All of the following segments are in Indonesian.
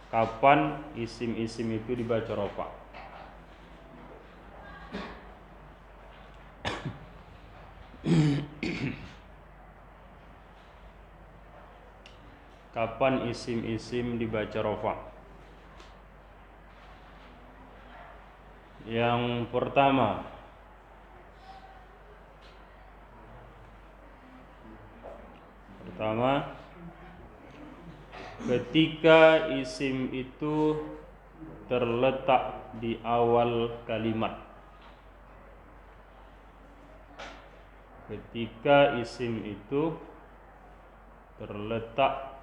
kapan isim-isim itu dibaca rafa. Kapan isim-isim dibaca rafa? Yang pertama, ketika isim itu terletak di awal kalimat. Ketika isim itu terletak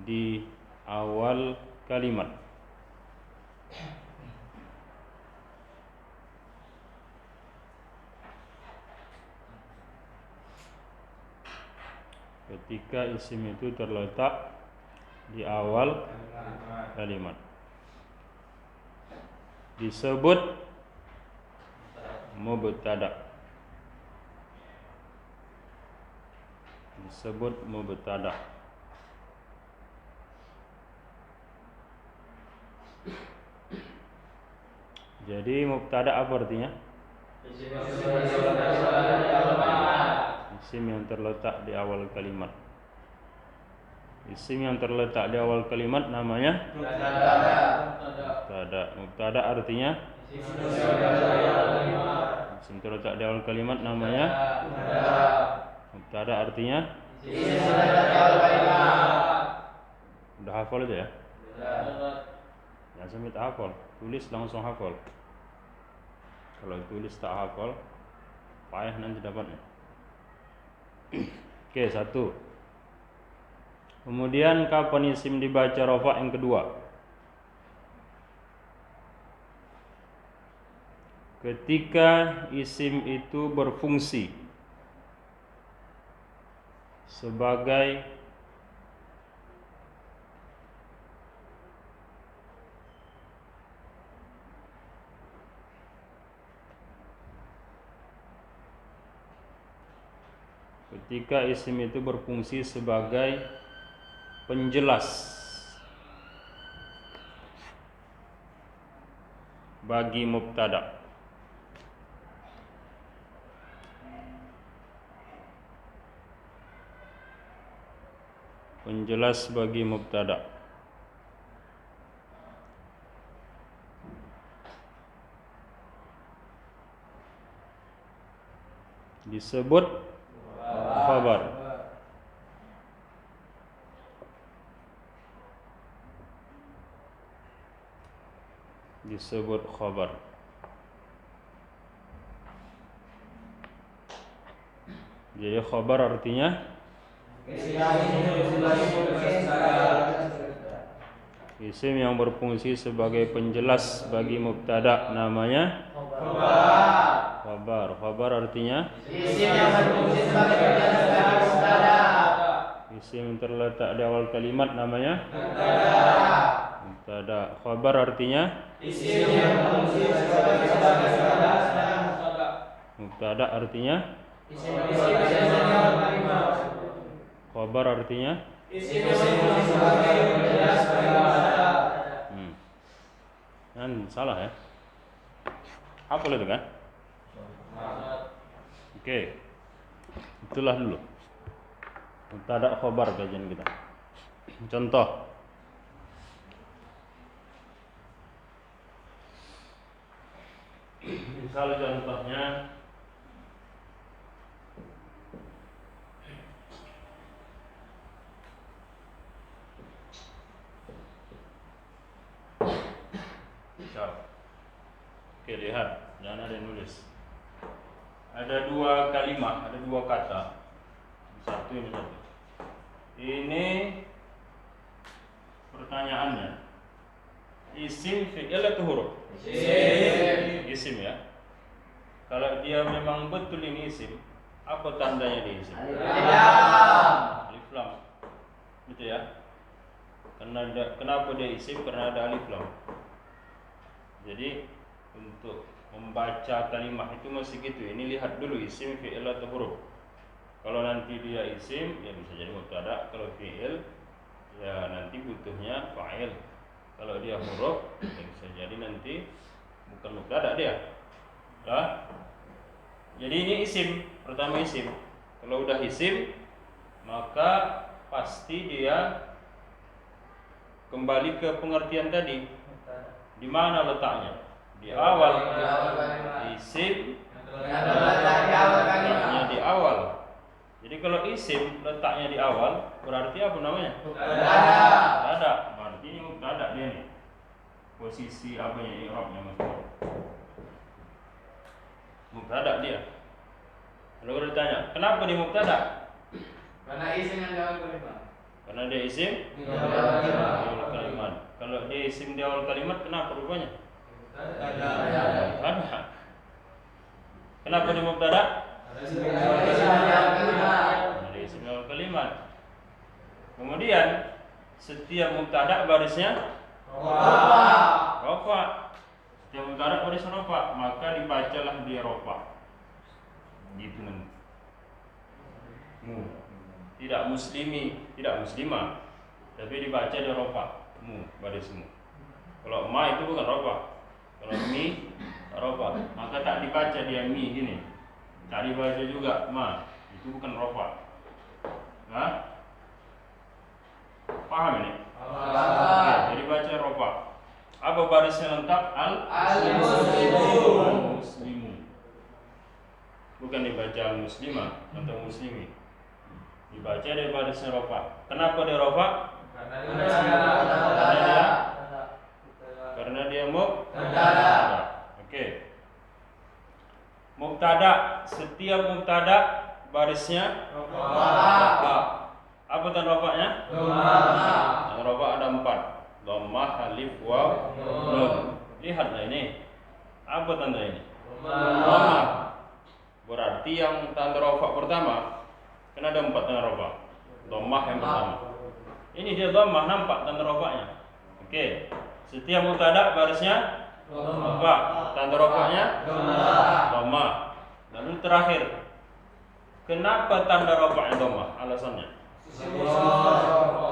di awal kalimat. Ketika isim itu terletak di awal kalimat, disebut mubtada. Disebut mubtada. Jadi mubtada apa artinya? Isim yang terletak di awal kalimat. Isim yang terletak di awal kalimat namanya mubtada. Mubtada artinya isim terletak di awal kalimat namanya mubtada artinya udah hafal itu ya? Jangan sampai tak hafal, tulis langsung hafal. Kalau tulis tak hafal, payah nanti dapatnya. Oke, satu. Kemudian kapan isim dibaca rafa yang kedua? Ketika isim itu berfungsi sebagai penjelas bagi mubtada. Penjelas bagi mubtada. Disebut khabar. Disebut khabar. Jadi khabar artinya isim yang berfungsi sebagai penjelas bagi mubtada namanya khabar. Khabar artinya isim yang berfungsi sebagai penjelas bagi mubtada. Isim yang terletak di awal kalimat namanya mubtada. Khabar artinya isim yang berfungsi sebagai penjelas bagi mubtada. Mubtada artinya Isim yang berfungsi sebagai kalimat. khabar artinya Isim yang berfungsi sebagai penjelas bagi mubtada. Kan salah ya? Hafal itu kan? Oke. Itulah dulu mubtada khabar kajian kita. Contoh. Misal contohnya Oke, lihat, jangan ada yang nulis. Ada dua kalimat, ada dua kata. Satu ini satu. Ini pertanyaannya. Isim, fi'il atau huruf? Isim ya. Kalau dia memang betul ini isim, apa tandanya di isim? Alif lam. Gitu ya. Kenapa dia isim? Karena ada alif lam. Jadi untuk membaca kalimat itu masih gitu. Ini lihat dulu isim, fi'il atau huruf. Kalau nanti dia isim, ya bisa jadi mubtada. Kalau fi'il, ya nanti butuhnya fa'il. Kalau dia huruf, ya bisa jadi nanti bukan mubtada dia. Ya. Jadi ini isim, pertama isim. Kalau udah isim, maka pasti dia kembali ke pengertian tadi. Di mana letaknya? Di awal. Isim letaknya di awal. Jadi kalau isim letaknya di awal, berarti apa namanya? Mubtada. Berarti ini mubtada dia nih. Posisi apa ya, i'rabnya maksudnya? Mubtada dia. Lalu ditanya, kenapa di mubtada? Karena isim yang di awal kalimat. Karena dia isim di awal kalimat. Kalau dia isim di awal kalimat, kenapa rupanya? Mubtada. Kenapa di mubtada? Dari isim di awal kalimat. Kemudian setiap mubtada barisnya rofa. Setiap mubtada barisnya rofa, maka dibacalah dia rofa. Gitu nanti. Tidak muslimi, tidak muslimah, tapi dibaca dia rofa. Barismu. Kalau ma itu bukan rofa. Kalau mi rofa, maka tak dibaca dia mi gini. Tak dibaca juga ma, itu bukan rofa. Nah, paham ini? Ya, jadi baca rofa. Apa barisnya lengkap? Al-muslimu. Bukan dibaca al-muslimah atau muslimi. Dibaca dari barisnya rofa. Kenapa dia rofa? Karena dia mubtada. Oke. Mubtada, setiap mubtada barisnya rofa. Apa tanda rofanya? Tanda rofa ada 4. Dhammah, alif, waw, nun. Lihatlah ini. Apa tanda ini? Dhammah. Berarti yang tanda rofa pertama, kan ada 4 tanda rofa. Dhammah yang pertama. Ini dia dhammah, nampak tanda rofanya. Oke. Setiap mubtada barisnya rofa. Tanda rofanya dhammah. Lalu terakhir, kenapa tanda rofanya dhammah? Alasannya?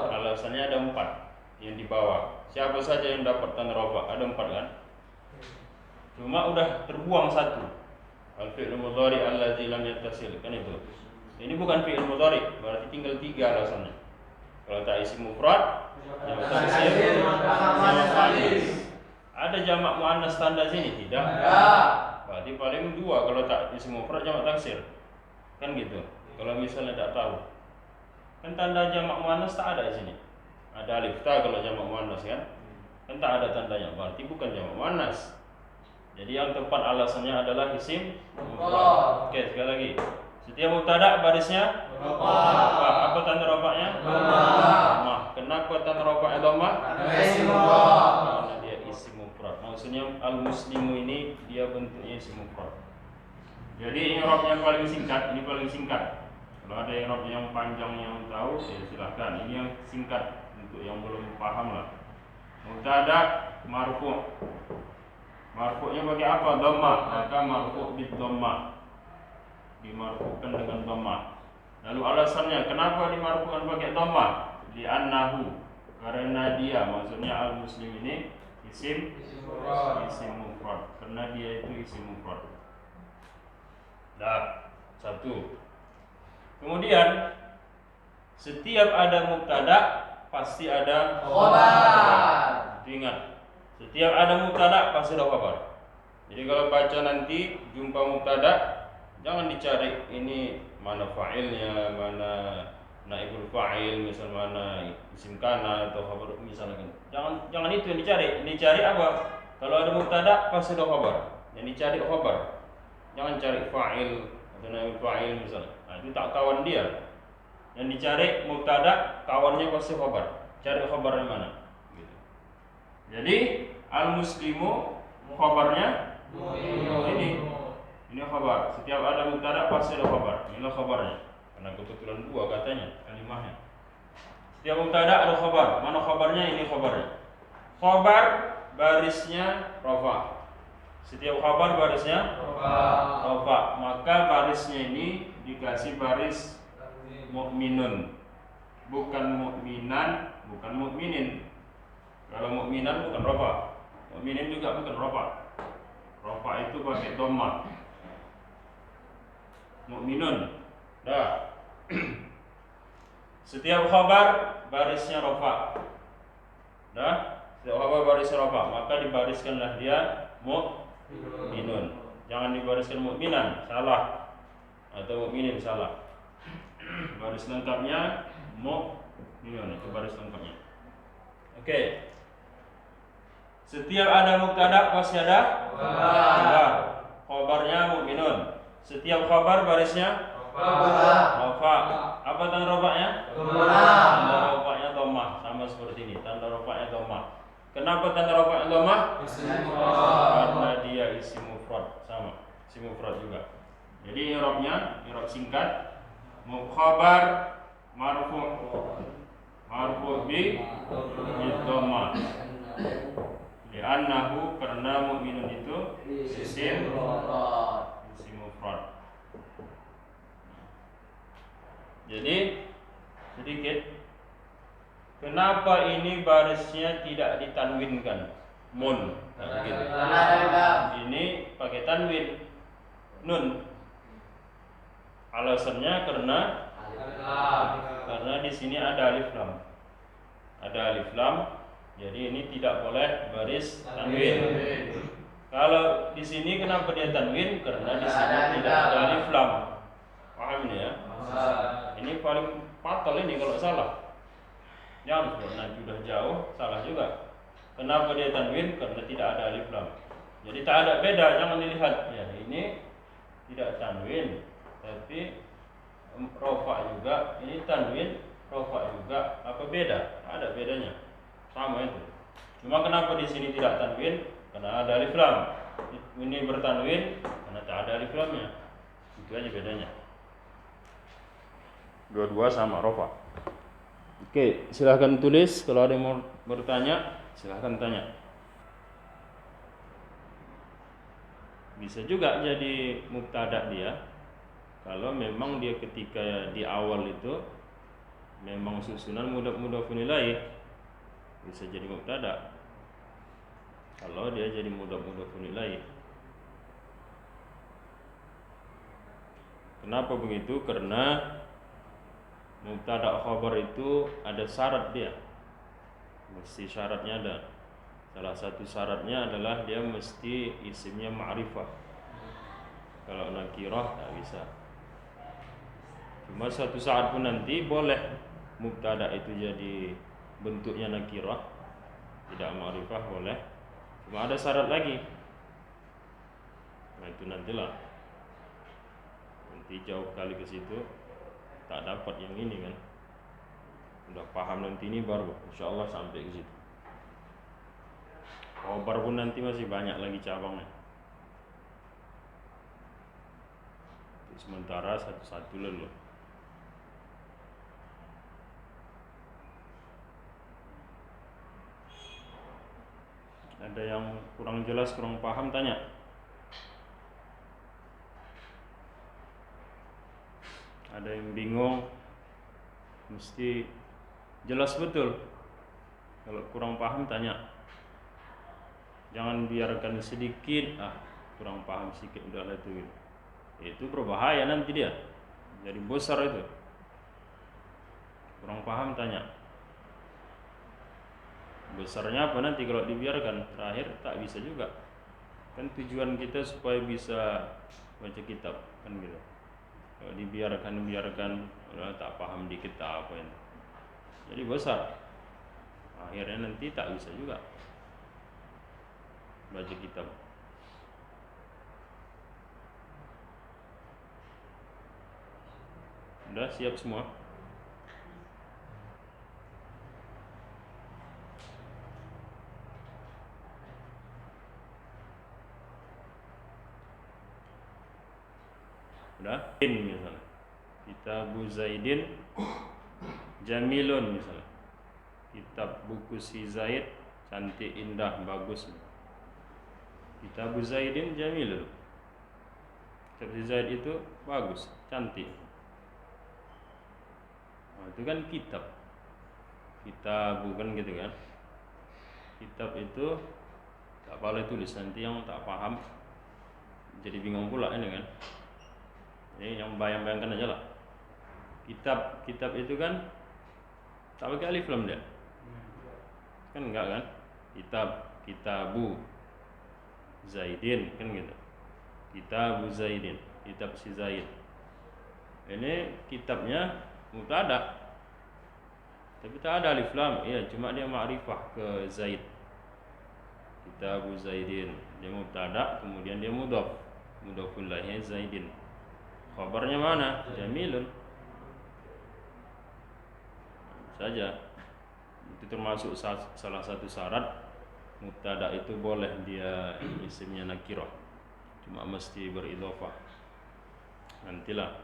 Alasannya ada 4 yang di bawah. Siapa saja yang dapat tanda rofa? Ada 4 kan? Cuma udah terbuang 1. Al-fi'l mudhari allazi lam yattasil, kan itu. Ini bukan fi'il mudhari, berarti tinggal 3 alasannya. Kalau tak isim mufrad, jamak taksir, jamak muannas. Ada jamak muannas tanda sini? Tidak. Berarti paling 2 kalau tak isim mufrad, jamak taksir. Kan gitu. Kalau misalnya tak tahu. Kan tanda jamak muannas tak ada di sini. Ada alif ta kalau jamak muannas kan? Kan tak ada tandanya, berarti bukan jamak muannas. Jadi yang tepat alasannya adalah isim mufrad. Oke, sekali lagi. Setiap mubtada barisnya rofa. Apa tanda rofanya? Dhammah. Kenapa tanda rofanya dhammah? Karena dia isim mufrad. Maksudnya al-muslimu ini dia bentuknya isim mufrad. Jadi i'rab yang paling singkat, ini paling singkat. Kalau ada i'rab yang panjang yang tahu, ya silakan. Ini yang singkat untuk yang belum paham lah. Mubtada marfu'. Marfu'nya bagi apa? Dhammah. Maka marfu' bid dhammah. Dimarfu'kan dengan dhammah. Lalu alasannya kenapa dimarfu'kan pakai dhammah? Li'annahu, karena dia, maksudnya al-muslim ini isim mufrad. Karena dia itu isim mufrad. Dah, 1. Kemudian setiap ada mubtada pasti ada khabar. Ingat, setiap ada mubtada pasti ada khabar. Jadi kalau baca nanti jumpa mubtada, jangan dicari ini mana fa'ilnya, mana naibul fa'il, misal mana isim kana atau khabar misalnya. Jangan itu yang dicari. Dicari apa? Kalau ada mubtada pasti ada khabar. Yang dicari khabar. Jangan cari fa'il atau naibul fa'il misalnya. Nah, itu tak kawan dia. Yang dicari mubtada, kawannya pasti khabar. Cari khabarnya mana? Gitu. Jadi al-muslimu khabarnya ini khabar. Setiap ada mubtada pasti ada khabar. Inilah khabarnya. Karena kebetulan 2 katanya kalimahnya. Setiap mubtada ada khabar. Mana khabarnya? Ini khabarnya. Khabar barisnya rafa. Setiap khabar barisnya rafa. Maka barisnya ini dikasih baris mukminun. Bukan mukminan, bukan mukminin. Kalau mukminan bukan rafa. Mukminin juga bukan rafa. Rafa itu pakai dhamma. Mukminun. Dah. Setiap khabar barisnya rafa. Dah. Setiap khabar barisnya rafa, maka dibariskanlah dia mukminun. Jangan dibariskan mukminan, salah. Atau mukminin, salah. Baris lengkapnya mukminun, itu baris lengkapnya. Oke. Setiap ada mubtada pasti ada khabar. Khabarnya mukminun. Setiap khabar barisnya rafa. Apa tanda rafanya? Tanda rafanya dhammah, sama seperti ini. Tanda rafanya dhammah. Kenapa tanda rafanya dhammah? Karena dia isim mufrad, sama. Isim mufrad juga. Jadi i'rabnya, i'rab singkat, khabar marfu bi dhammah. Li'annahu, karena mukminun itu isim mufrad. Jadi sedikit, kenapa ini barisnya tidak ditanwinkan? Mun, gitu. Ini pakai tanwin nun. Alasannya karena di sini ada alif lam. Ada alif lam. Jadi ini tidak boleh baris tanwin. Kalau di sini kenapa dia tanwin? Karena di sini tidak ada alif lam. Paham ini ya? Ini paling fatal ini kalau salah. Jangan nanti sudah jauh salah juga. Kenapa dia tanwin? Karena tidak ada alif lam. Jadi tak ada beda, jangan dilihat. Ya, ini tidak tanwin, tapi rafa juga. Ini tanwin, rafa juga. Apa beda? Tak ada bedanya. Sama itu. Cuma kenapa di sini tidak tanwin? Karena ada alif lam. Ini bertanwin karena tak ada alif lamnya. Itu aja bedanya. Dua-dua sama rafa. Oke, silahkan tulis. Kalau ada yang mau bertanya, silahkan tanya. Bisa juga jadi mubtada dia. Kalau memang dia ketika di awal itu memang susunan mudhaf ilaih, bisa jadi mubtada. Kalau dia jadi mudhaf ilaih. Kenapa begitu? Karena mubtada khabar itu ada syarat dia. Mesti syaratnya ada. Salah satu syaratnya adalah dia mesti isimnya ma'rifah. Kalau nakirah tak bisa. Cuma suatu saat pun nanti boleh mubtada itu jadi bentuknya nakirah, tidak ma'rifah boleh. Cuma ada syarat lagi. Nah itu nantilah. Nanti jauh kali ke situ tak dapat yang ini kan. Udah paham nanti ini baru insyaallah sampai ke situ. Khabar pun nanti masih banyak lagi cabangnya. Sementara satu-satu dulu. Ada yang kurang jelas, kurang paham, tanya. Ada yang bingung, mesti jelas betul. Kalau kurang paham, tanya. Jangan biarkan sedikit, kurang paham sedikit udahlah itu. Itu berbahaya nanti dia. Jadi besar itu. Kurang paham, tanya. Besarnya apa nanti kalau dibiarkan, terakhir tak bisa juga. Kan tujuan kita supaya bisa baca kitab kan gitu. Kalau dibiarkan udah tak paham dikit tak apa ini. Jadi besar. Akhirnya nanti tak bisa juga baca kitab. Udah siap semua? Udah? Misalnya Kitabu Zaidin Jamilun misalnya. Kitab buku si Zaid cantik, indah, bagus. Kitabu Zaidin Jamilun. Kitab si Zaid itu bagus, cantik. Itu kan kitab. Kitab bukan gitu kan. kitab itu tak boleh tulis, nanti yang tak paham jadi bingung pula ini kan. Jadi yang bayang-bayangkan aja lah. Kitab itu kan tak pakai alif lam dia. Kan enggak kan? Kitabu Zaidin kan gitu. Kitabu Zaidin, kitab si Zaid. Ini kitabnya mubtada. Tapi tak ada alif lam, ya cuma dia ma'rifah ke Zaid. Kitabu Zaidin, dia mubtada, kemudian dia mudhaf. Mudhafun ilaihi Zaidin. Khabarnya mana? Jamilun. Saja. Itu termasuk salah satu syarat mubtada itu boleh dia isimnya nakirah. Cuma mesti beridhofah. Nantilah.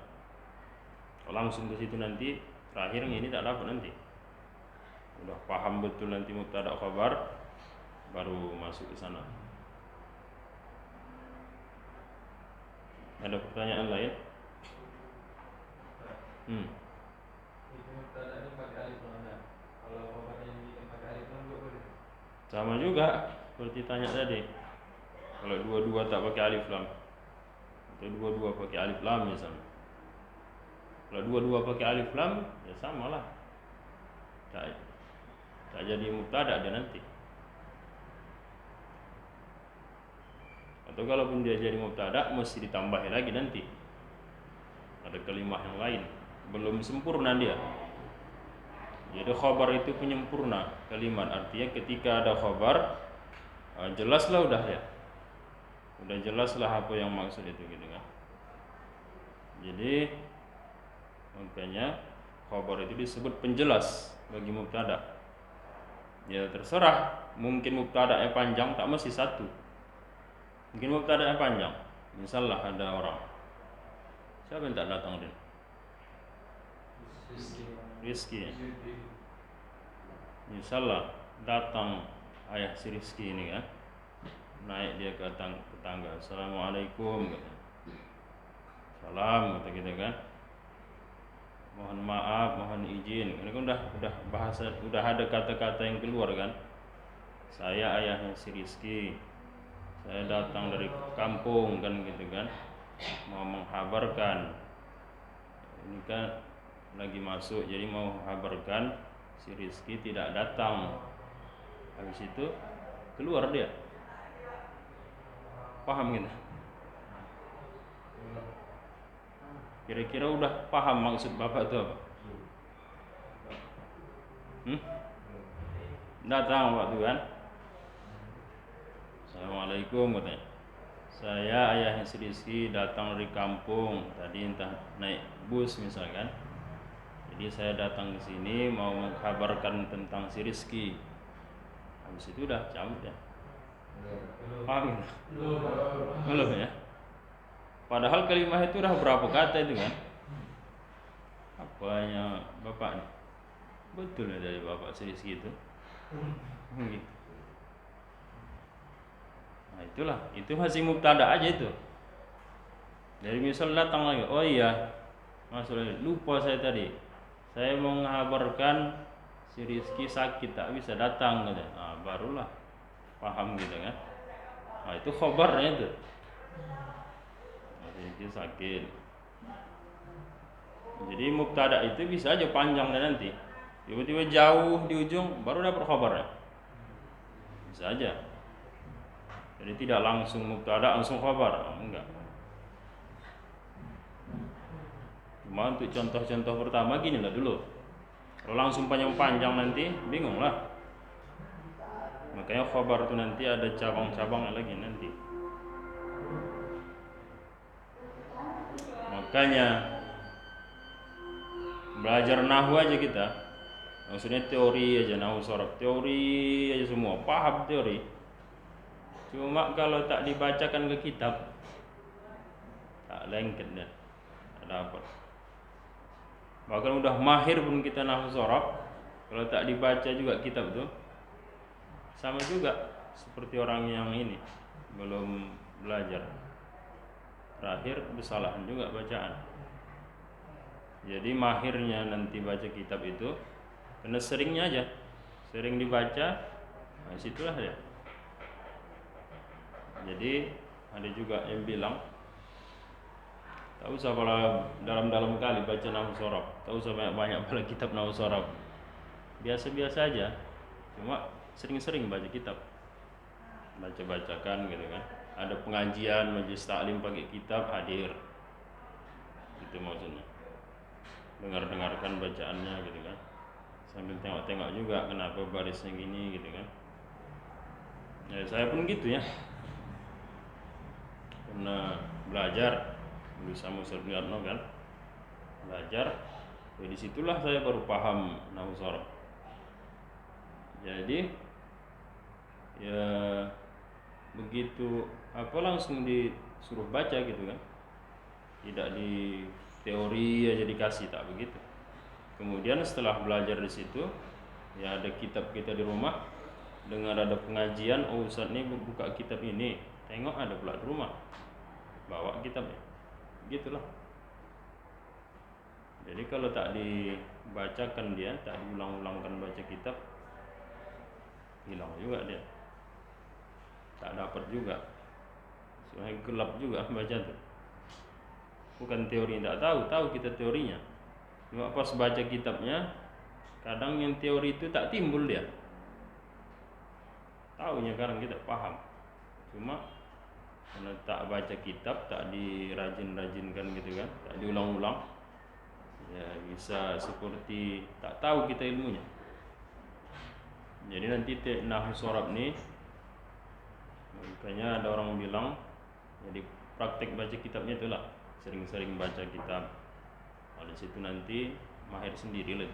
Kalau langsung ke situ nanti terakhir ini tak dapat nanti. Udah paham betul nanti mubtada khabar baru masuk ke sana. Ada pertanyaan lain? Itu mubtada ini pakai alif lam ya. Kalau khabarnya ini pakai alif lam juga boleh. Sama juga seperti tanya tadi. Kalau dua-dua tak pakai alif lam atau dua-dua pakai alif lam misalnya. Kalau dua-dua pakai alif lam ya samalah. Tak jadi mubtada dia nanti. Atau kalaupun dia jadi mubtada mesti ditambahin lagi nanti. Ada kalimah yang lain, belum sempurna dia. Jadi khabar itu penyempurna kalimat, artinya ketika ada khabar jelaslah udah ya. Udah jelaslah apa yang maksud itu gitu kan. Jadi makanya khabar itu disebut penjelas bagi mubtada. Ya terserah, mungkin mubtada'nya panjang tak mesti satu. Mungkin mubtada'nya panjang. Misalnya ada orang, siapa yang tak datang dia? Rizki. Misalnya datang ayah si Rizki ini kan, naik dia ke tangga. Assalamualaikum kata. Salam kata kita kan. Mohon maaf, mohon izin. Ini kan udah bahasa, udah ada kata-kata yang keluar kan. Saya ayahnya si Rizki. Saya datang dari kampung kan gitu kan. Mau menghabarkan. Ini kan lagi masuk, jadi mau menghabarkan si Rizki tidak datang. Habis itu keluar dia. Paham gitu? Kira-kira udah paham maksud bapak itu apa? Datang waktu kan. Assalamualaikum katanya. Saya ayahnya si Rizki datang dari kampung. Tadi entah naik bus misalkan. Jadi saya datang ke sini mau mengkabarkan tentang si Rizki. Habis itu udah cabut ya. Paham gitu? Belum ya. Padahal kalimah itu udah berapa kata itu kan? Apanya bapak nih? Betul ya dari bapak si Rizki itu. Gitu. Nah itulah, itu masih mubtada aja itu. Dari misal datang lagi, oh iya, maksudnya lupa saya tadi. Saya mau mengabarkan si Rizki sakit tak bisa datang gitu. Nah barulah paham gitu kan. Nah itu khabarnya itu. Rizki sakit. Jadi mubtada itu bisa aja panjang dan nanti tiba-tiba jauh di ujung baru dapat khabarnya. Bisa aja. Jadi tidak langsung mubtada langsung khabar, enggak. Cuma untuk contoh-contoh pertama gini lah dulu. Kalau langsung panjang-panjang nanti bingung lah. Makanya khabar itu nanti ada cabang-cabangnya lagi nanti. Makanya belajar nahwu aja kita. Maksudnya teori aja, nahwu sorof, teori aja semua, paham teori. Cuma kalau tak dibacakan ke kitab, tak lengket dah, tak dapat. Bahkan udah mahir pun kita nahwu sorof, kalau tak dibaca juga kitab tuh, sama juga seperti orang yang ini belum belajar. Terakhir kesalahan juga bacaan. Jadi mahirnya nanti baca kitab itu karena seringnya aja, sering dibaca, Nah, situlah dia. Jadi ada juga yang bilang tak usah kalau dalam-dalam kali baca nahwu sorof, tak usah banyak-banyak pada kitab nahwu sorof. Biasa-biasa aja, cuma sering-sering baca kitab, baca-bacakan gitu kan. Ada pengajian, majelis taklim pakai kitab, hadir. Itu maksudnya. Dengar-dengarkan bacaannya gitu kan. Sambil tengok-tengok juga kenapa barisnya gini gitu kan. Ya saya pun gitu ya. Pernah belajar dulu sama Ustaz Wiratno kan. Belajar, ya disitulah saya baru paham nahwu sorof. Jadi ya begitu apa langsung disuruh baca gitu kan, tidak di teori aja dikasih, tak begitu. Kemudian setelah belajar di situ ya ada kitab kita di rumah, dengar ada pengajian, oh Ustaz ini buka kitab ini, tengok ada pula di rumah, bawa kitabnya, gitulah. Jadi kalau tak dibacakan dia, tak diulang-ulangkan baca kitab, hilang juga dia, tak dapat juga, soalnya gelap juga baca tuh. Bukan teori tak tahu kita teorinya, cuma pas baca kitabnya, kadang yang teori itu tak timbul dia, taunya kadang kita paham, cuma karena tak baca kitab, tak dirajin-rajinkan gitu kan, tak diulang-ulang, ya bisa seperti tak tahu kita ilmunya. Jadi nanti nahwu sorof nih, makanya ada orang bilang jadi praktek baca kitabnya itulah, sering-sering baca kitab. Oleh situ nanti mahir sendiri lah.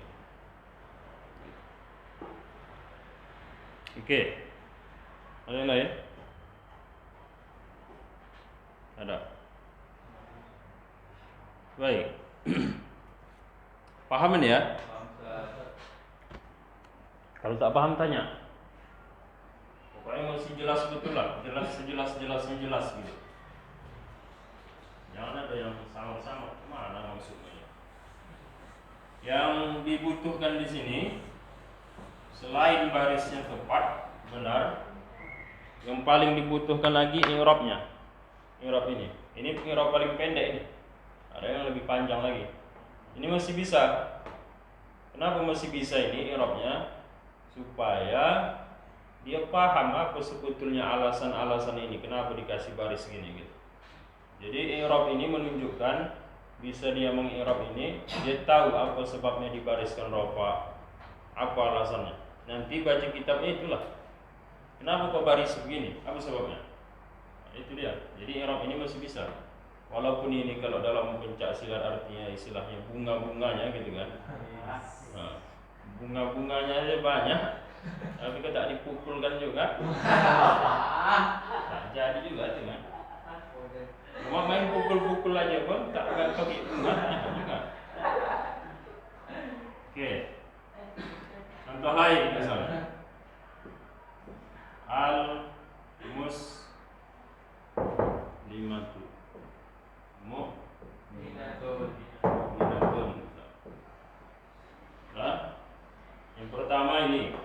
Oke. Ada yang lain? Ada. Baik. Paham ini ya? Kalau tak paham tanya. Pokoknya mesti jelas betul lah, sejelas-jelasnya jelas gitu. Jangan ada yang sama-sama, mana maksudnya. Yang dibutuhkan di sini selain barisnya tepat, benar, yang paling dibutuhkan lagi i'rabnya. I'rab ini. Ini i'rab paling pendek ini. Ada yang lebih panjang lagi. Ini masih bisa. Kenapa masih bisa ini i'rabnya? Supaya dia paham apa sebetulnya alasan-alasan ini, kenapa dikasih baris gini gitu. Jadi i'rab ini menunjukkan bisa dia mengi'rab ini, dia tahu apa sebabnya dibariskan rafa, apa alasannya. Nanti baca kitabnya itulah. Kenapa kok baris begini? Apa sebabnya? Nah, itu dia. Jadi i'rab ini masih bisa. Walaupun ini kalau dalam pencak silat artinya istilahnya bunga-bunganya gitu kan. Nah, bunga-bunganya aja banyak, tapi kalau tak dipukulkan juga, tak jadi juga itu kan. Cuma main pukul-pukul aja pun tak akan pakai bunga juga. Oke. Contoh lain misalnya, al-muslimatu mu'minatun. Nah, yang pertama ini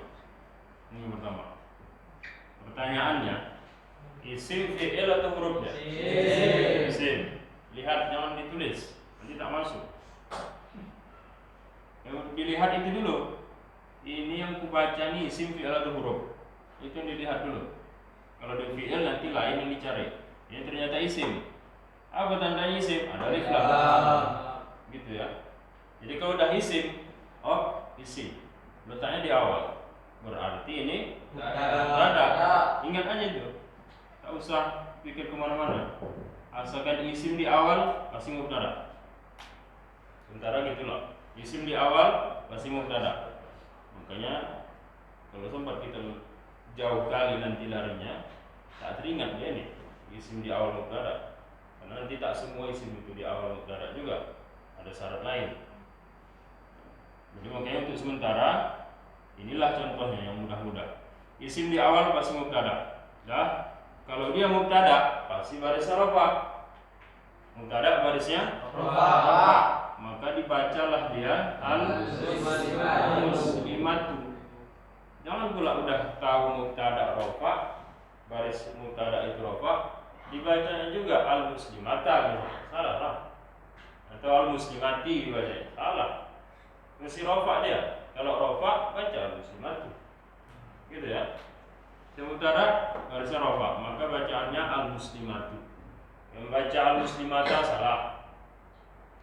pertama. Pertanyaannya, isim fi'il atau huruf ya? Isim. Lihat, jangan ditulis, nanti tak masuk. Yang dilihat itu dulu. Ini yang kubaca nih isim fi'il atau huruf. Itu yang dilihat dulu. Kalau di fi'il nanti lain yang dicari. Ini ternyata isim. Apa tandanya isim? Ada alif lam. Gitu ya. Jadi kalau udah isim, oh isim. Letaknya di awal. Berarti ini mubtada. Ingat aja itu. Tak usah pikir kemana-mana. Asalkan isim di awal pasti mubtada. Sementara gitulah. Isim di awal pasti mubtada. Makanya kalau sempat kita jauh kali nanti larinya, tak teringat dia nih isim di awal mubtada. Karena nanti tak semua isim itu di awal mubtada juga. Ada syarat lain. Jadi makanya untuk sementara inilah contohnya yang mudah-mudah. Isim di awal pasti mubtada. Dah. Kalau dia mubtada pasti barisnya rafa. Mubtada barisnya rafa. Maka dibacalah dia al-muslimatu. Jangan pula udah tahu mubtada rafa, baris mubtada itu rafa, dibacanya juga al-muslimata gitu. Salah lah. Atau al-muslimati dibaca. Salah. Mesti rafa dia. Kalau rafa baca al-muslimati. Gitu ya. Mubtada barisnya rafa, maka bacaannya al-muslimatu. Yang baca al-muslimata salah.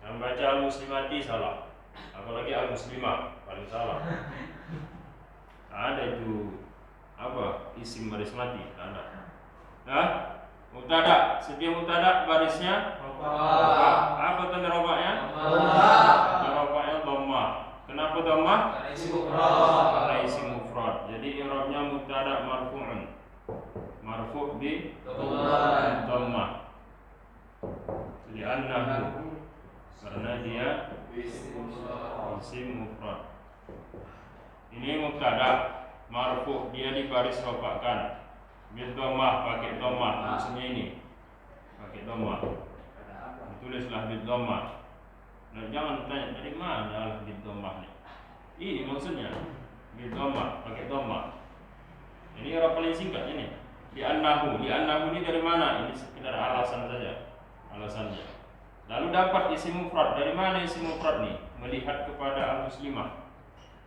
Yang baca al-muslimati salah. Apalagi al-muslimah paling salah. Ada itu apa? Isim baris mati ada. Nah, mubtada, setiap mubtada barisnya rafa. Apa tanda rafanya? Tanda rafanya dhammah. Kenapa dhammah? Karena isim mufrad. Jadi i'rabnya mubtada marfu'un. Marfu' bi dhammah. Li'annahu, karena dia isim mufrad. Ini mubtada marfu, dia dibaris rafakan bil dhammah, pakai dhammah. Maksudnya ini pakai dhammah, tulislah bil dhammah. Nah, jangan tanya dari mana bil dhammah ini maksudnya bil dhammah, pakai dhammah. Ini orang paling singkat ini. Di annahu ini dari mana? Ini sekedar alasan saja, alasannya. Lalu dapat isim mufrad. Dari mana isim mufrad nih? Melihat kepada al-muslimah.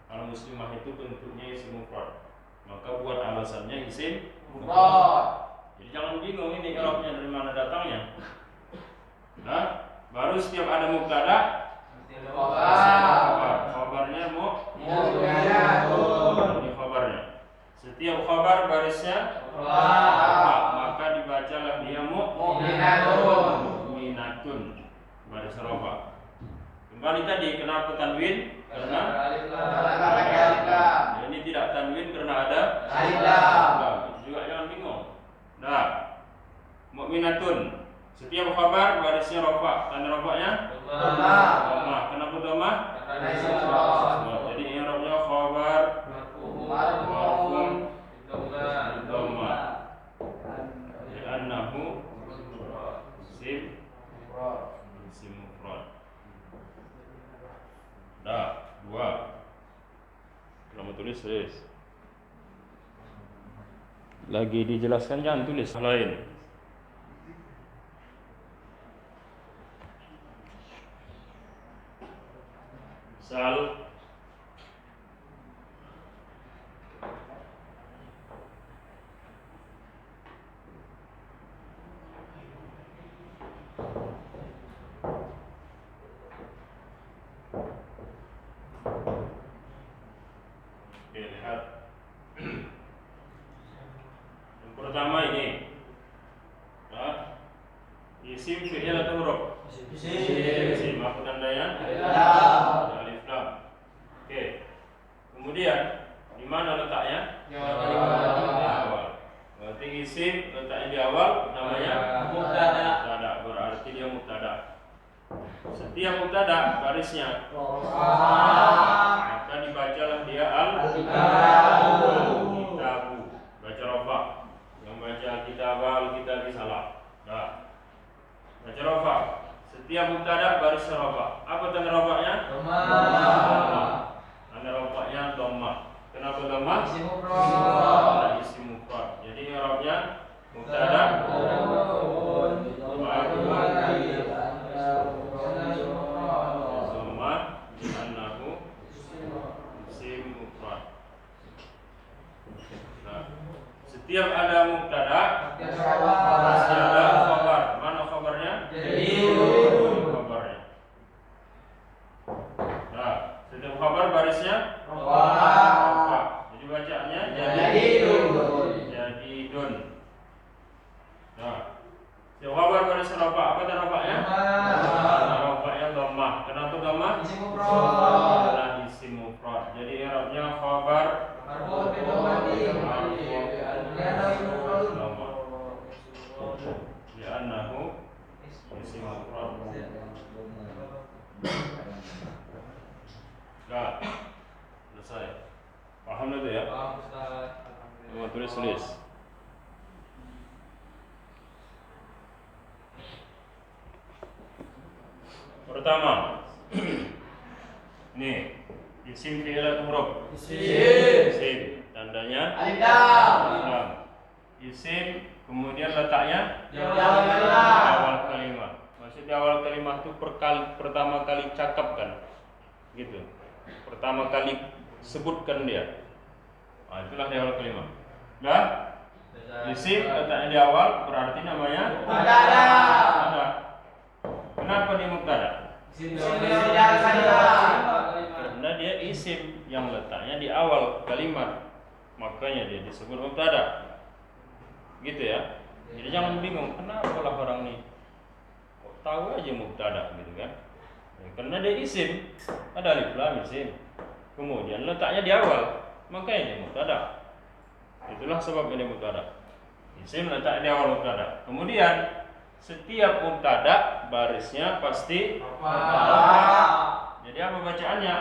Al-muslimah itu bentuknya isim mufrad, maka buat alasannya isim mufrad. Jadi jangan bingung ini i'rabnya dari mana datangnya. Nah, baru setiap ada mubtada khabarnya ini khabarnya. Setiap khabar barisnya rafa, maka dibacalah dia mu'minatun baris rafa. Kembali tadi, kenapa tanwin? Karena ini tidak tanwin karena ada alif lam. Itu juga jangan bingung. Nah, mu'minatun, setiap khabar barisnya rafa, tanda rafanya dhammah. Kenapa dhammah? Karena isim mufrad. Jadi i'rabnya khabar marfu' dhammah. Li'annahu isim mufrad. Dah, 2. Kalau tulis tulis. Lagi dijelaskan jangan tulis lain. Misal lihat. Yang pertama ini isim fi'il atau huruf? Isim. Apa tandanya? Alif lam. Oke. Kemudian di mana letaknya? Di awal. Berarti isim letaknya di awal namanya mubtada. Berarti dia mubtada. Setiap mubtada barisnya maka dibacalah dia al-kitabu. Baca rafa. Yang baca al-kitabi salah. Nah, baca rafa. Setiap mubtada baris rafa. Apa tanda rafanya? Dhammah. Tanda rafanya dhammah. Kenapa dhammah? Isim mufrad. Jadi i'rabnya mubtada setiap ada mubtada pasti ada khabar. Mana khabarnya? Khabarnya. Nah, setiap khabar barisnya rafa. Jadi bacaannya jadidun. Nah, setiap khabar baris rafa. Apa tanda rafanya? Rafanya dhammah. Kenapa dhammah? Karena isim mufrad. Jadi i'rabnya khabar li'annahu isim mufrad. Nah, selesai. Paham itu ya? Paham Ustaz. Mau tulis. Pertama, nih isim fi'il atau huruf? Isim. tandanya alif lam. lam. Isim kemudian letaknya Di awal kalimat. di awal kalimat. Maksud di awal kalimat itu pertama kali cakap kan, gitu. Pertama kali sebutkan dia. Nah, itulah di awal kalimat. Dah, isim letaknya di awal berarti namanya Mubtada. mubtada. Kenapa dia mubtada? Isim di awal kalimat. Karena dia isim yang letaknya di awal kalimat, makanya dia disebut mubtada. Gitu ya. Jadi jangan bingung kenapa lah orang ini kok tahu aja mubtada gitu kan. Ya, karena dia isim, ada alif lam isim. Kemudian letaknya di awal, makanya dia mubtada. Itulah sebabnya dia mubtada. Isim letaknya di awal mubtada. Kemudian setiap mubtada barisnya pasti Rafa. jadi apa bacaannya?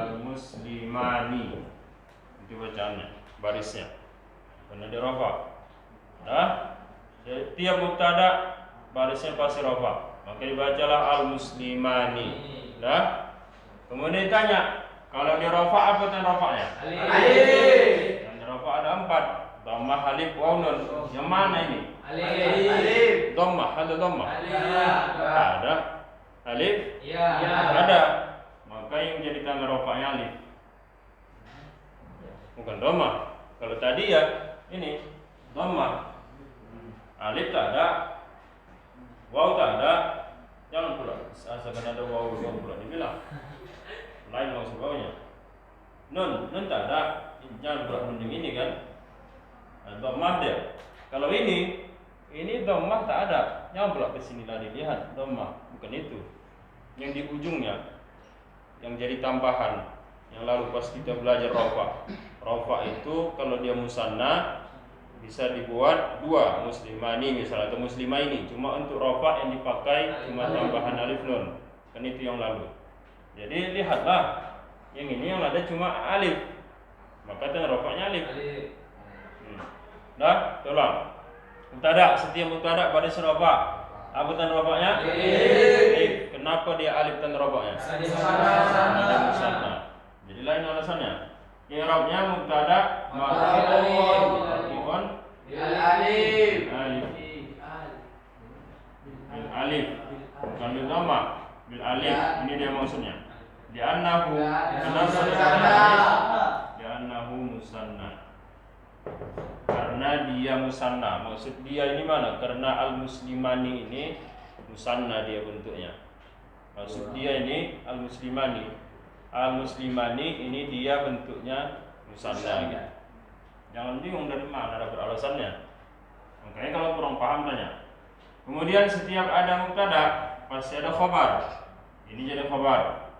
Al-muslimani. Itu bacaannya, barisnya. Karena dia rafa. Nah, setiap mubtada barisnya pasti rafa. Maka dibacalah al-muslimani. Nah, kemudian ditanya, kalau dia rafa apa tanda rafanya? Alif. Tanda rafa ada 4. Dhammah, alif, waw, nun. Yang mana ini? Alif. Dhammah, ada dhammah. Ada. Alif? Ya. Ada. Maka yang jadi tanda rafanya alif. Bukan dhammah. Kalau tadi ya ini dhammah. Alif tak ada. Waw tak ada. Jangan pula seakan ada waw pula dibilang. Lain maksud wawnya. Nun tak ada. Jangan pula nun yang ini kan. Dhammah dia. Kalau ini dhammah tak ada. Jangan pula ke sini lah dilihat dhammah. Bukan itu. Yang di ujungnya yang jadi tambahan. Yang lalu pas kita belajar rafa. Rafa itu kalau dia musanna bisa dibuat 2, muslimani misalnya atau muslimaini. Cuma untuk rafa yang dipakai cuma tambahan alif nun. Kan itu yang lalu. Jadi lihatlah yang ini yang ada cuma alif. Maka tanda rafanya alif. Dah, tolong. Mubtada, setiap mubtada pada rafa. Apa tanda rafanya? Alif. Kenapa dia alif tanda rafanya? Ada musanna. Jadi lain alasannya. I'rabnya mubtada marfu'un Bil alif. Bil alif. Bukan bil dhamma. Bil alif. Ini dia maksudnya. Li'annahu musanna. Karena dia musanna. Maksud dia ini mana? Karena al-muslimani ini musanna dia bentuknya. Maksud dia ini al-muslimani. Al-muslimani ini dia bentuknya musanna gitu. Jangan bingung dari mana dapat alasannya. Makanya kalau kurang paham tanya. Kemudian setiap ada mubtada pasti ada khabar. Ini jadi khabar.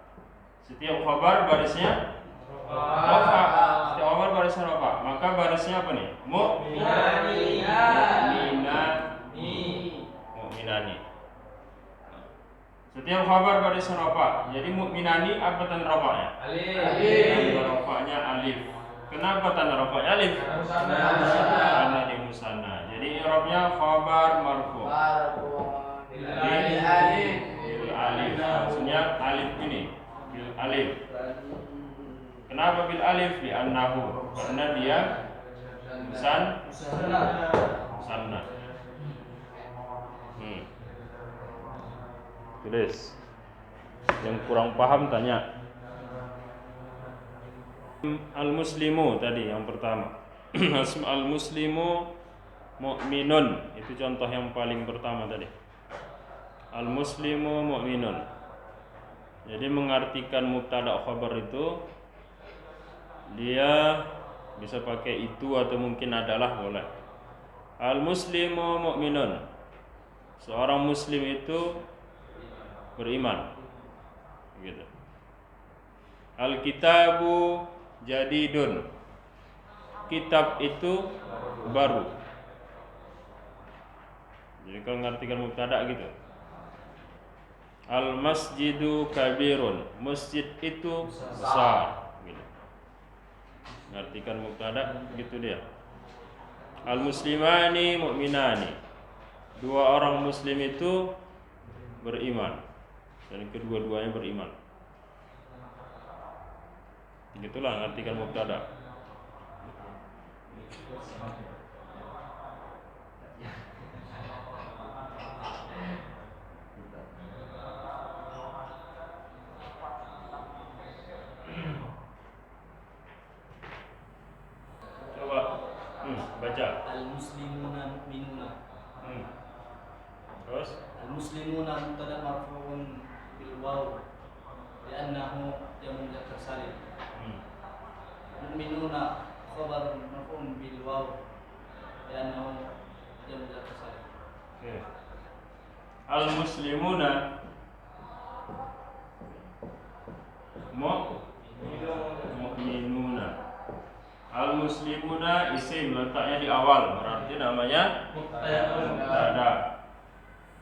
Setiap khabar barisnya rafa. Setiap khabar barisnya rafa. Maka barisnya apa nih? Mu'minani. Setiap khabar barisnya rafa. Jadi mu'minani apa tanda rafanya? Alif. Tanda rafanya alif. Kenapa tanda rafanya alif? Karena dia musanna. Jadi i'rabnya khabar marfu. Bil alif. Maksudnya alif ini. Bil alif. Kenapa bil alif? Li'annahu. Karena dia musanna. Tulis. Yang kurang paham tanya. Al-muslimu tadi yang pertama. Al-muslimu mu'minun. Itu contoh yang paling pertama tadi. Al-muslimu mu'minun. Jadi mengartikan mubtada khabar itu dia bisa pakai itu atau mungkin adalah boleh. Al-muslimu mu'minun. Seorang muslim itu beriman. Gitu. Al-kitabu jadidun. Kitab itu baru. Jadi kalau mengartikan mubtada gitu. Al-masjidu kabirun. Masjid itu besar. Gitu. Mengartikan mubtada gitu dia. Al-muslimani mu'minani. 2 orang muslim itu beriman. Dan kedua-duanya beriman. Begitulah ngartikan mubtada. Coba baca. Al-muslimuna mu'minuna. Terus Al-muslimuna mubtada marfu'un bil waw li'annahu jamu mudzakkar salim. Mu'minuna khabar marfu'un bil waw li'annahu jamu mudzakkar salim. Oke. Al-muslimuna mu'minuna. Al-muslimuna isim letaknya di awal, berarti namanya mubtada.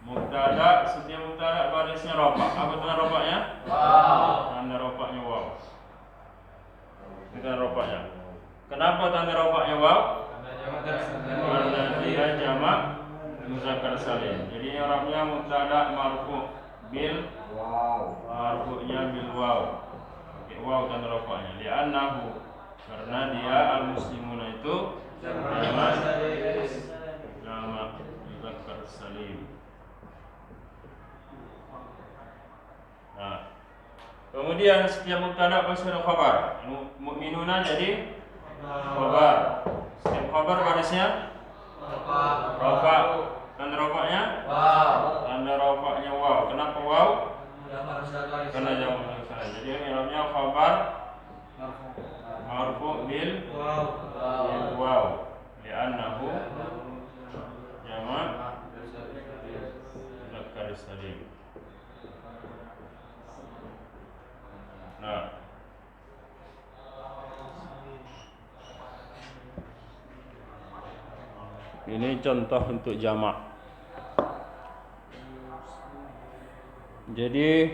Mubtada, setiap mubtada barisnya rafa'. Apa tanda rafa'nya? Wow. Tanda rafa'nya waw. Ini tanda rafa'nya. Kenapa tanda rafa'nya waw? Karena dia jamak muzakkar salim. Jadi Arabnya mubtada marfu' bil marfu'nya bil waw. Pakai waw tanda rafa'nya. Li'annahu, karena dia al-muslimuna itu jamak muzakkar salim. Nah, kemudian setiap mubtada pasti ada khabar. Mu'minuna jadi khabar. Setiap khabar barisnya rafa'. Tanda rafa'nya tanda rafa'nya waw. Kenapa waw? Karena jamak muzakkar salim. Jadi namanya khabar marfu' bil waw. Li'annahu jamak muzakkar salim. Nah, ini contoh untuk jamak. Jadi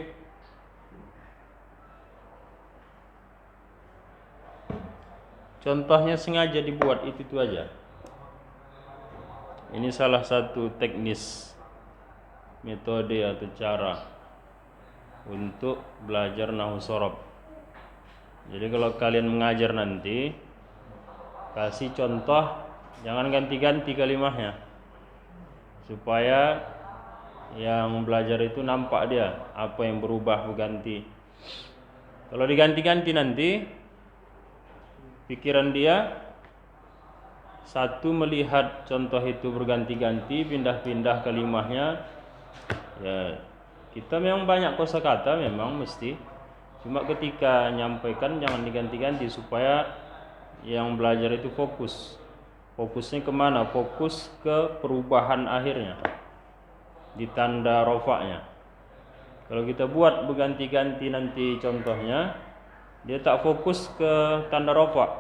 contohnya sengaja dibuat itu aja. Ini salah satu teknis, metode atau cara untuk belajar nahwu shorof. Jadi kalau kalian mengajar nanti, kasih contoh, jangan ganti-ganti kalimahnya, supaya yang belajar itu nampak dia apa yang berubah berganti. Kalau diganti-ganti nanti, pikiran dia satu melihat contoh itu berganti-ganti, pindah-pindah kalimahnya. Ya, kita memang banyak kosakata memang mesti, cuma ketika nyampaikan jangan diganti-ganti supaya yang belajar itu fokus. Fokusnya kemana? Fokus ke perubahan akhirnya di tanda rofaknya. Kalau kita buat berganti-ganti nanti contohnya, dia tak fokus ke tanda rofak.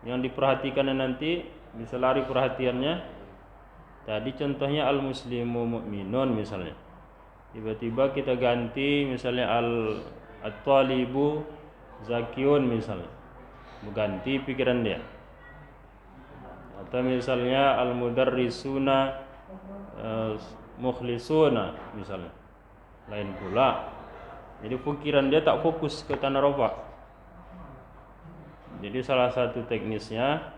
Yang diperhatikan nanti bisa lari perhatiannya. Tadi contohnya al-muslimu mu'minun misalnya. Tiba-tiba kita ganti misalnya at-talibu zakiyun misalnya, berganti pikiran dia. Atau misalnya al-mudarrisuna mukhlisuna misalnya, lain pula. Jadi pikiran dia tak fokus ke tanda rafa'. Jadi salah satu teknisnya,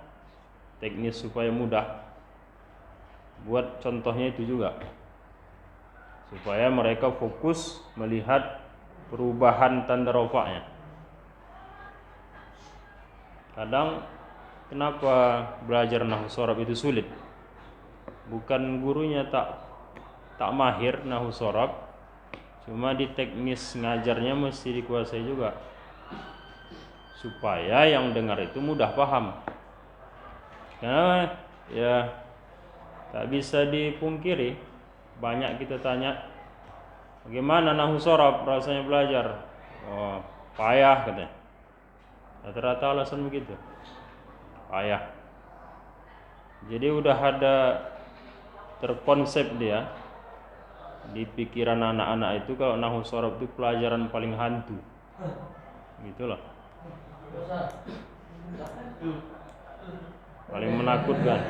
teknis supaya mudah, buat contohnya itu juga, supaya mereka fokus melihat perubahan tanda rofaknya. Kadang kenapa belajar nahwu shorof itu sulit? Bukan gurunya tak mahir nahwu shorof, cuma di teknis ngajarnya mesti dikuasai juga, supaya yang dengar itu mudah paham. Karena ya tak bisa dipungkiri, banyak kita tanya, bagaimana nahwu shorof rasanya belajar? Oh, payah katanya. Rata-rata alasan begitu, payah. Jadi udah ada terkonsep dia di pikiran anak-anak itu kalau nahwu shorof itu pelajaran paling hantu, gitulah, paling menakutkan,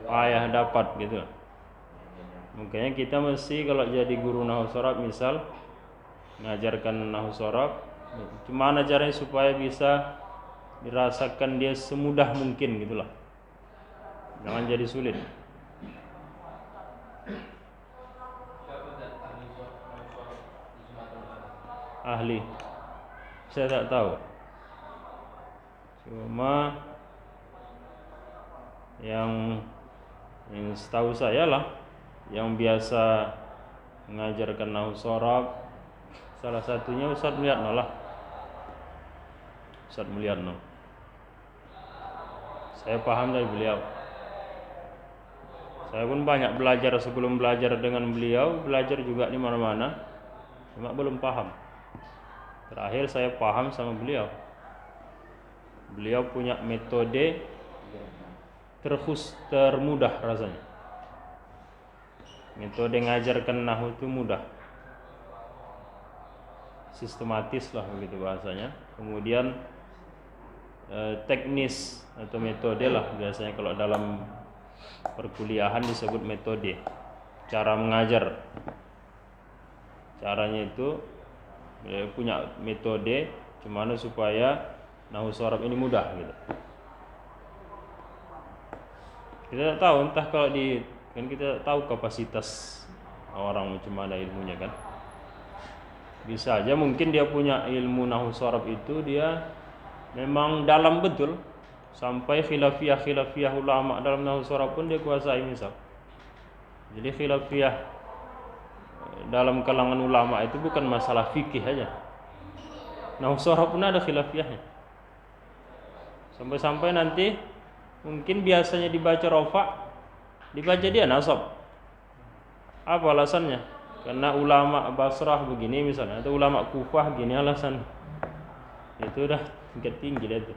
payah dapat gitu. Makanya kita mesti kalau jadi guru nahwu shorof misal, mengajarkan nahwu sharaf. Gimana caranya supaya bisa dirasakan dia semudah mungkin gitulah. Jangan jadi sulit. Siapa dan ahli suara di Sumatera Utara? Ahli, saya tak tahu. Cuma yang setahu saya lah, yang biasa mengajarkan nahwu sharaf salah satunya Ustaz Mulyadno lah. Ustaz Mulyadno. Saya paham dari beliau. Saya pun banyak belajar sebelum belajar dengan beliau, belajar juga di mana-mana, cuma belum paham. Terakhir saya paham sama beliau. Beliau punya metode termudah rasanya. Metode ngajarkan nahwu itu mudah, sistematis lah begitu bahasanya. Kemudian teknis atau metode lah biasanya kalau dalam perkuliahan disebut metode, cara mengajar. Caranya itu punya metode gimana supaya nahwu sharaf ini mudah gitu. Kita tak tahu, entah kalau kan kita tahu kapasitas orang macam mana ilmunya kan. Bisa aja mungkin dia punya ilmu nahwu sharaf itu dia memang dalam betul, sampai khilafiyah ulama dalam nahwu sharaf pun dia kuasai misal. Jadi khilafiyah dalam kalangan ulama itu bukan masalah fikih aja. Nahwu sharaf pun ada khilafiyahnya. Sampai-sampai nanti mungkin biasanya dibaca rafa, dibaca dia nasab. Apa alasannya? Karena ulama Basrah begini misalnya, atau ulama Kufah gini alasan. Itu udah tingkat tinggi dah itu.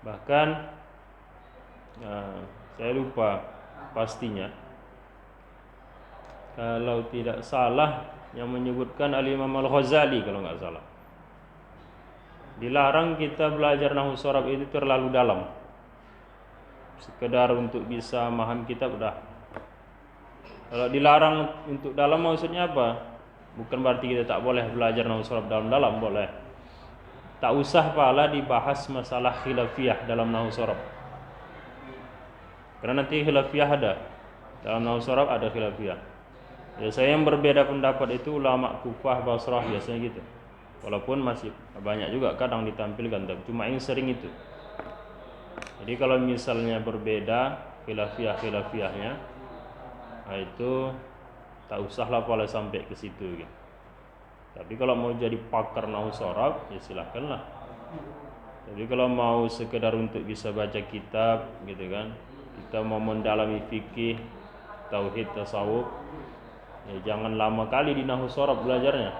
Bahkan saya lupa pastinya, kalau tidak salah yang menyebutkan Al-Imam Al-Ghazali kalau nggak salah, dilarang kita belajar nahwu sharaf itu terlalu dalam, sekedar untuk bisa memahami kitab udah. Kalau dilarang untuk dalam maksudnya apa? Bukan berarti kita tak boleh belajar nahwu sharaf dalam-dalam, boleh. Tak usah pala dibahas masalah khilafiyah dalam nahwu sharaf. Karena nanti khilafiyah ada. Dalam nahwu sharaf ada khilafiyah. Biasanya yang berbeda pendapat itu ulama Kufah, Basrah biasanya gitu. Walaupun masih banyak juga kadang ditampilkan, tapi cuma yang sering itu. Jadi kalau misalnya berbeda khilafiyahnya, nah itu tak usahlah pala sampai ke situ gitu. Tapi kalau mau jadi pakar nahwu sharaf ya silakanlah. Tapi kalau mau sekedar untuk bisa baca kitab gitu kan, kita mau mendalami fikih, tauhid, tasawuf, ya jangan lama kali di nahwu sharaf belajarnya.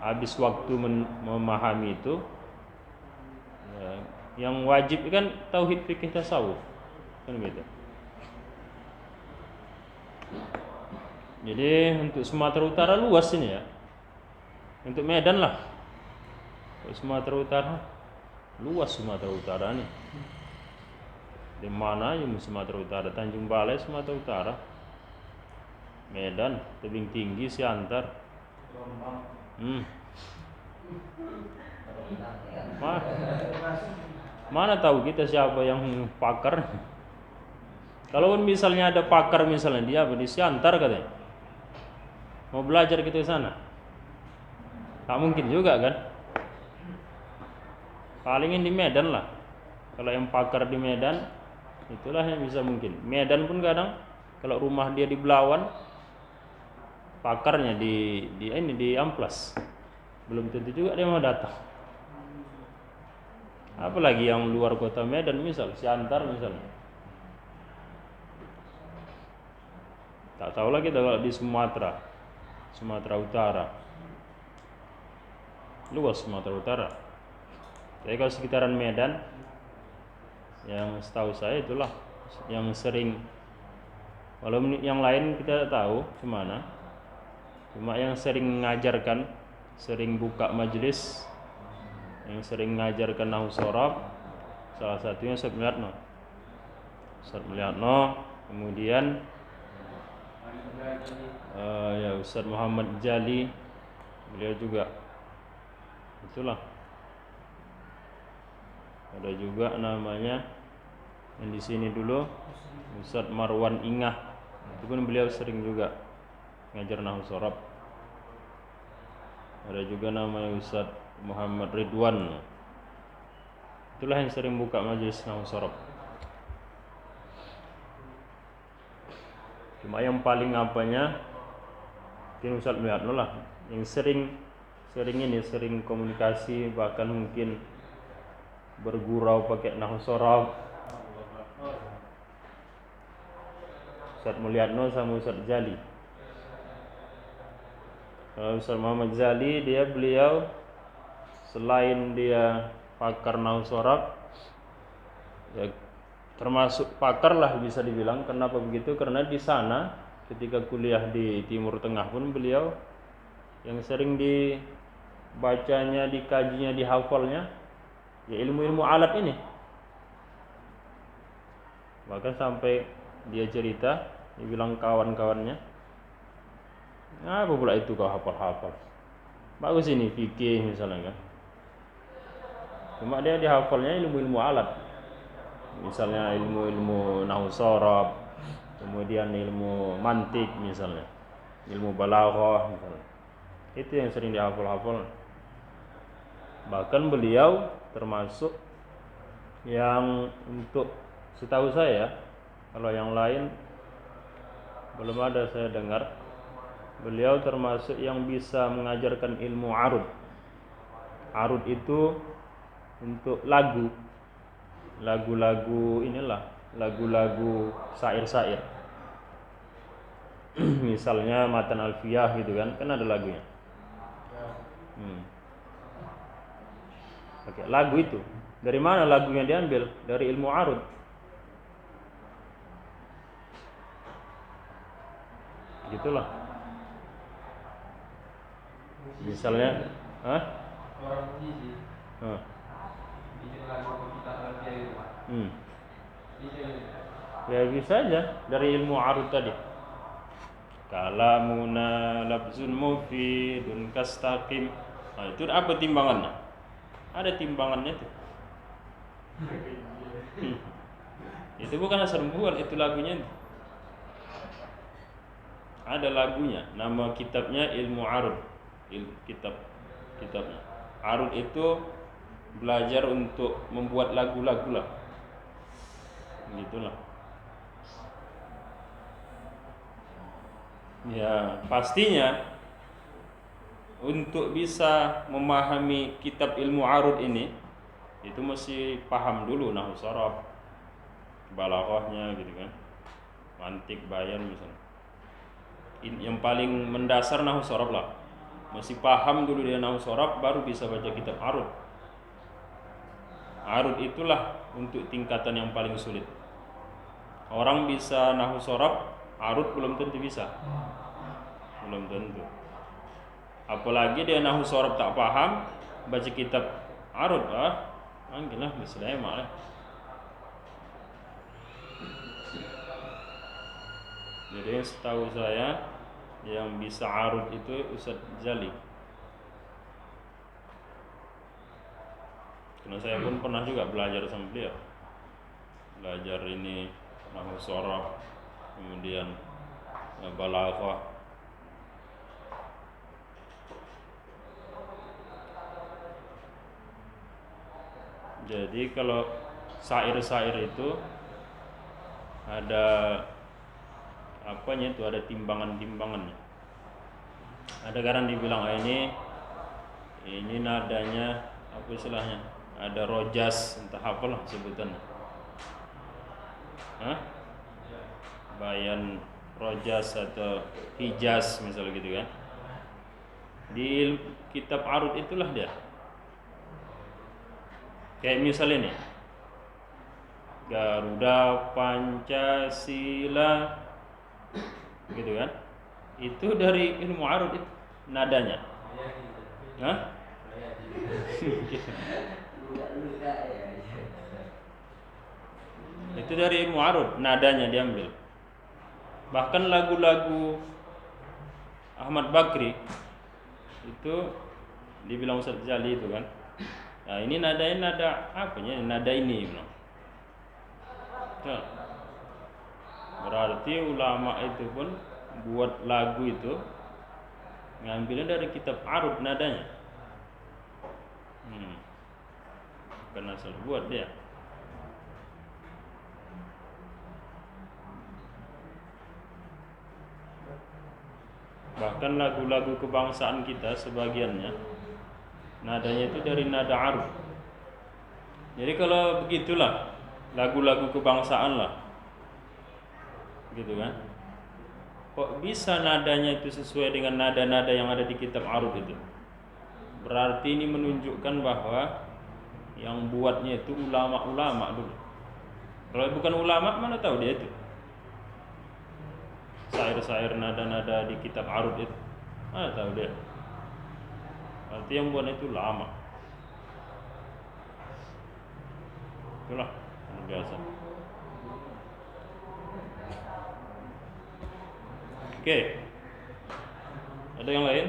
Habis waktu memahami itu ya, yang wajib kan tauhid, fikih, tasawuf kan gitu. Jadi untuk Sumatera Utara luas ini ya. Untuk Medan lah. Untuk Sumatera Utara luas, Sumatera Utara nih. Di mana aja Sumatera Utara? Tanjung Balai Sumatera Utara, Medan, Tebing Tinggi, Siantar. Mana tahu kita siapa yang pakar? Kalau misalnya ada pakar misalnya dia di Siantar katanya, mau belajar kita ke sana, tak mungkin juga kan? Palingin di Medan lah. Kalau yang pakar di Medan, itulah yang bisa mungkin. Medan pun kadang kalau rumah dia di Belawan, pakarnya di Amplas, belum tentu juga dia mau datang. Apalagi yang luar kota Medan misal, Siantar misalnya. Tak tahu lagi kalau di Sumatera Utara, luas Sumatera Utara. Tapi kalau sekitaran Medan, yang setahu saya itulah yang sering. Walau yang lain kita tahu kemana, cuma yang sering mengajarkan, sering buka majelis, yang sering mengajarkan nahwu sharaf, salah satunya Ustaz Mulyadno. Kemudian Ya Ustaz Muhammad Jali, beliau juga itulah. Ada juga namanya yang di sini dulu Ustaz Marwan Ingah, itu pun beliau sering juga ngajar nahwu sorof. Ada juga namanya Ustaz Muhammad Ridwan, itulah yang sering buka majelis nahwu sorof. Cuma yang paling apanya, mungkin Ustaz melihat lah, yang sering komunikasi, bahkan mungkin bergurau pakai nahwu sorof, Ustaz Mulyadno sama Ustaz Jali. Kalau Ustaz Muhammad Jali, beliau selain dia pakar nahwu sorof, ya termasuk pakar lah bisa dibilang. Kenapa begitu? Karena di sana ketika kuliah di Timur Tengah pun beliau yang sering dibacanya, dikajinya, dihafalnya ya ilmu-ilmu alat ini. Bahkan sampai dia cerita, dia bilang kawan-kawannya, apa pula itu kau hafal-hafal? Bagus ini fikih misalnya kan. Cuma dia dihafalnya ilmu-ilmu alat. Misalnya ilmu-ilmu nahwu sorof, kemudian ilmu mantik misalnya, ilmu balaghah misalnya. Itu yang sering dihafal-hafal. Bahkan beliau termasuk yang, untuk setahu saya, kalau yang lain belum ada saya dengar, beliau termasuk yang bisa mengajarkan ilmu arud. Arud itu untuk lagu-lagu inilah, lagu-lagu syair-syair. Misalnya Matan Alfiyah gitu kan ada lagunya. Oke, lagu itu dari mana lagunya diambil? Dari ilmu arud. Gitulah. Misalnya, orang musisi bikin lagu kita Alfia gitu Pak. Ya bisa aja dari ilmu arud tadi. Kalamuna labzun mufidun kastaqim. Nah, itu apa timbangannya? Ada timbangannya tuh. Itu bukan asal buat, itu lagunya. Ada lagunya, nama kitabnya Ilmu Arud. Kitabnya. Arud itu belajar untuk membuat lagu-lagu lah. Gitulah. Ya, pastinya untuk bisa memahami kitab Ilmu Arud ini, itu mesti paham dulu nahwu sorof, balaghahnya gitu kan, mantik, bayan misalnya. Yang paling mendasar nahwu sorof lah, mesti paham dulu dia nahwu sorof, baru bisa baca kitab Arud. Arud itulah untuk tingkatan yang paling sulit. Orang bisa nahwu sorof, Arud belum tentu bisa. Belum tentu. Apalagi dia nahwu sorof tak paham, baca kitab Arud, anggillah bismillah malah. Jadi setahu saya yang bisa Arud itu Ustaz Jali. Karena saya pun pernah juga belajar sama beliau. Belajar ini nahwu sorof, kemudian balaghah. Jadi kalau syair-syair itu ada apanya itu, ada timbangannya. Ada kadang dibilang ini nadanya apa istilahnya? Ada rojas, entah apalah sebutannya. Bayan rojas atau hijaz misalnya gitu kan. Di kitab Arud itulah dia. Kayak misalnya nih, Garuda Pancasila gitu kan, itu dari ilmu arud itu nadanya. Itu dari ilmu arud, nadanya diambil. Bahkan lagu-lagu Ahmad Bakri itu dibilang Ustaz Jali itu kan. Nah, ini nadanya nada apanya? Nada ini. Nah, berarti ulama itu pun buat lagu itu ngambilnya dari kitab arud nadanya. Bukan asal buat dia. Bahkan lagu-lagu kebangsaan kita sebagiannya nadanya itu dari nada arud. Jadi kalau begitulah lagu-lagu kebangsaan lah, gitu kan? Kok bisa nadanya itu sesuai dengan nada-nada yang ada di kitab arud itu? Berarti ini menunjukkan bahwa yang buatnya itu ulama-ulama dulu. Kalau bukan ulama mana tahu dia itu syair-syair nada-nada di kitab arud itu, mana tahu dia. Berarti yang buatnya itu lama. Itulah yang biasa. Oke. Ada yang lain?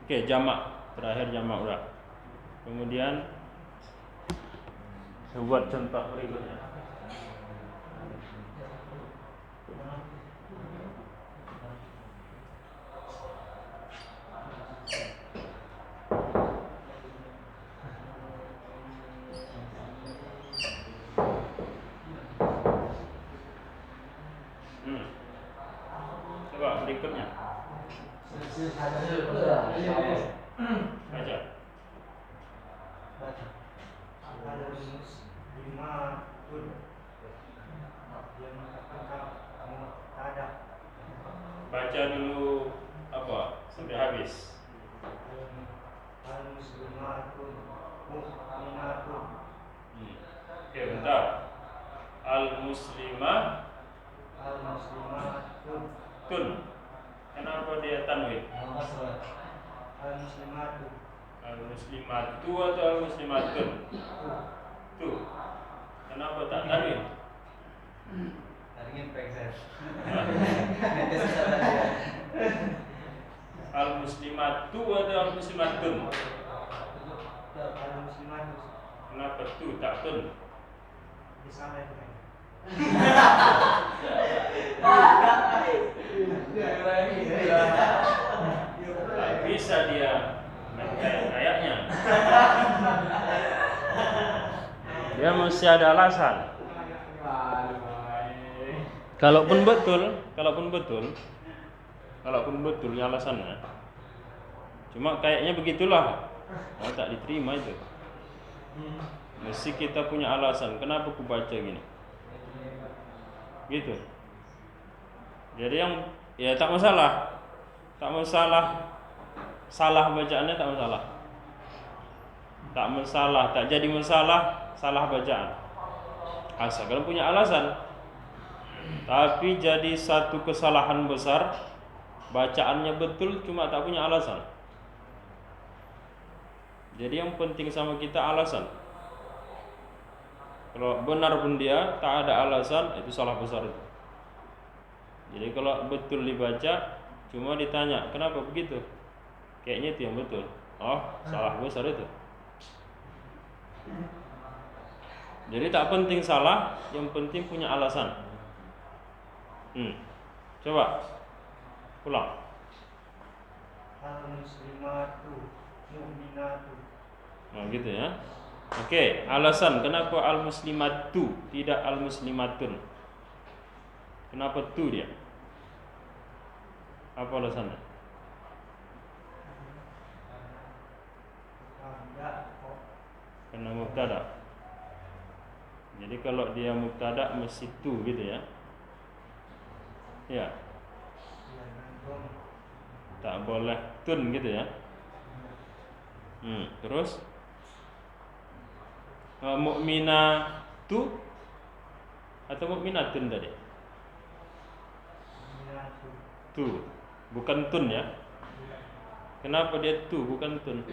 Oke, jamak. Terakhir jamak udah. Kemudian saya buat contoh berikutnya. Coba berikutnya. Baca. Baca dulu apa sampai habis. Oke, bentar. Al-muslimah tun. Kenapa dia tanwin? Al-muslimatu atau al-muslimatun? Tuh. Kenapa tak tanwin? Al-muslimatu atau al-muslimatun? Kenapa tu tak tun? Tak bisa dia kayaknya. Dia mesti ada alasan. Kalaupun betul alasannya. Cuma kayaknya begitulah. Tak diterima itu. Mesti kita punya alasan. Kenapa aku baca gini? Gitu. Jadi yang ya tak masalah. Salah bacaannya tak masalah. Tak jadi masalah salah bacaan. Asalkan punya alasan. Tapi jadi satu kesalahan besar, bacaannya betul cuma tak punya alasan. Jadi yang penting sama kita alasan. Kalau benar pun dia tak ada alasan, itu salah besar itu. Jadi kalau betul dibaca, cuma ditanya kenapa begitu, kayaknya itu yang betul. Oh, salah besar itu. Jadi tak penting salah, yang penting punya alasan. Coba ulang. Al-muslimatu mu'minatu. Nah, gitu ya. Oke, alasan kenapa al-muslimatu tidak al-muslimatun? Kenapa tu dia? Apa alasannya? Karena mubtada. Jadi kalau dia mubtada mesti tu gitu ya. Ya. Tak boleh tun gitu ya. Terus mukminatu atau mukminatun tadi? Tu, bukan tun ya. Kenapa dia tu bukan tun?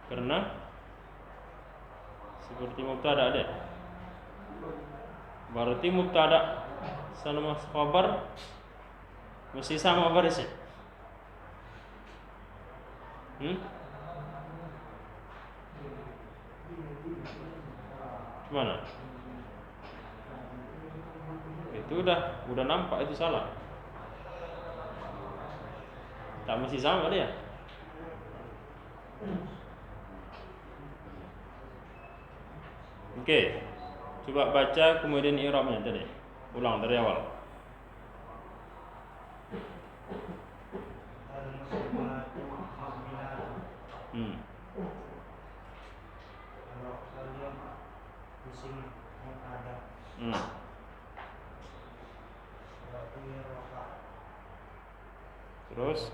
Karena Karena seperti mubtada deh. Berarti mubtada sama khabar mesti sama barisnya. Mana? Itu udah nampak itu salah. Tak mesti sama dia. Oke. Coba baca kemudian i'rabnya tadi. Ulang dari awal. Terus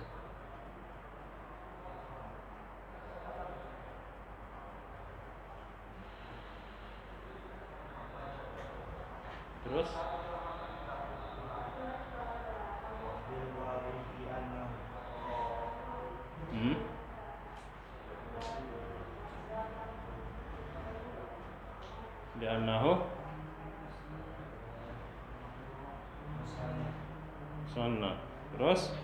li'annahu sanna. Terus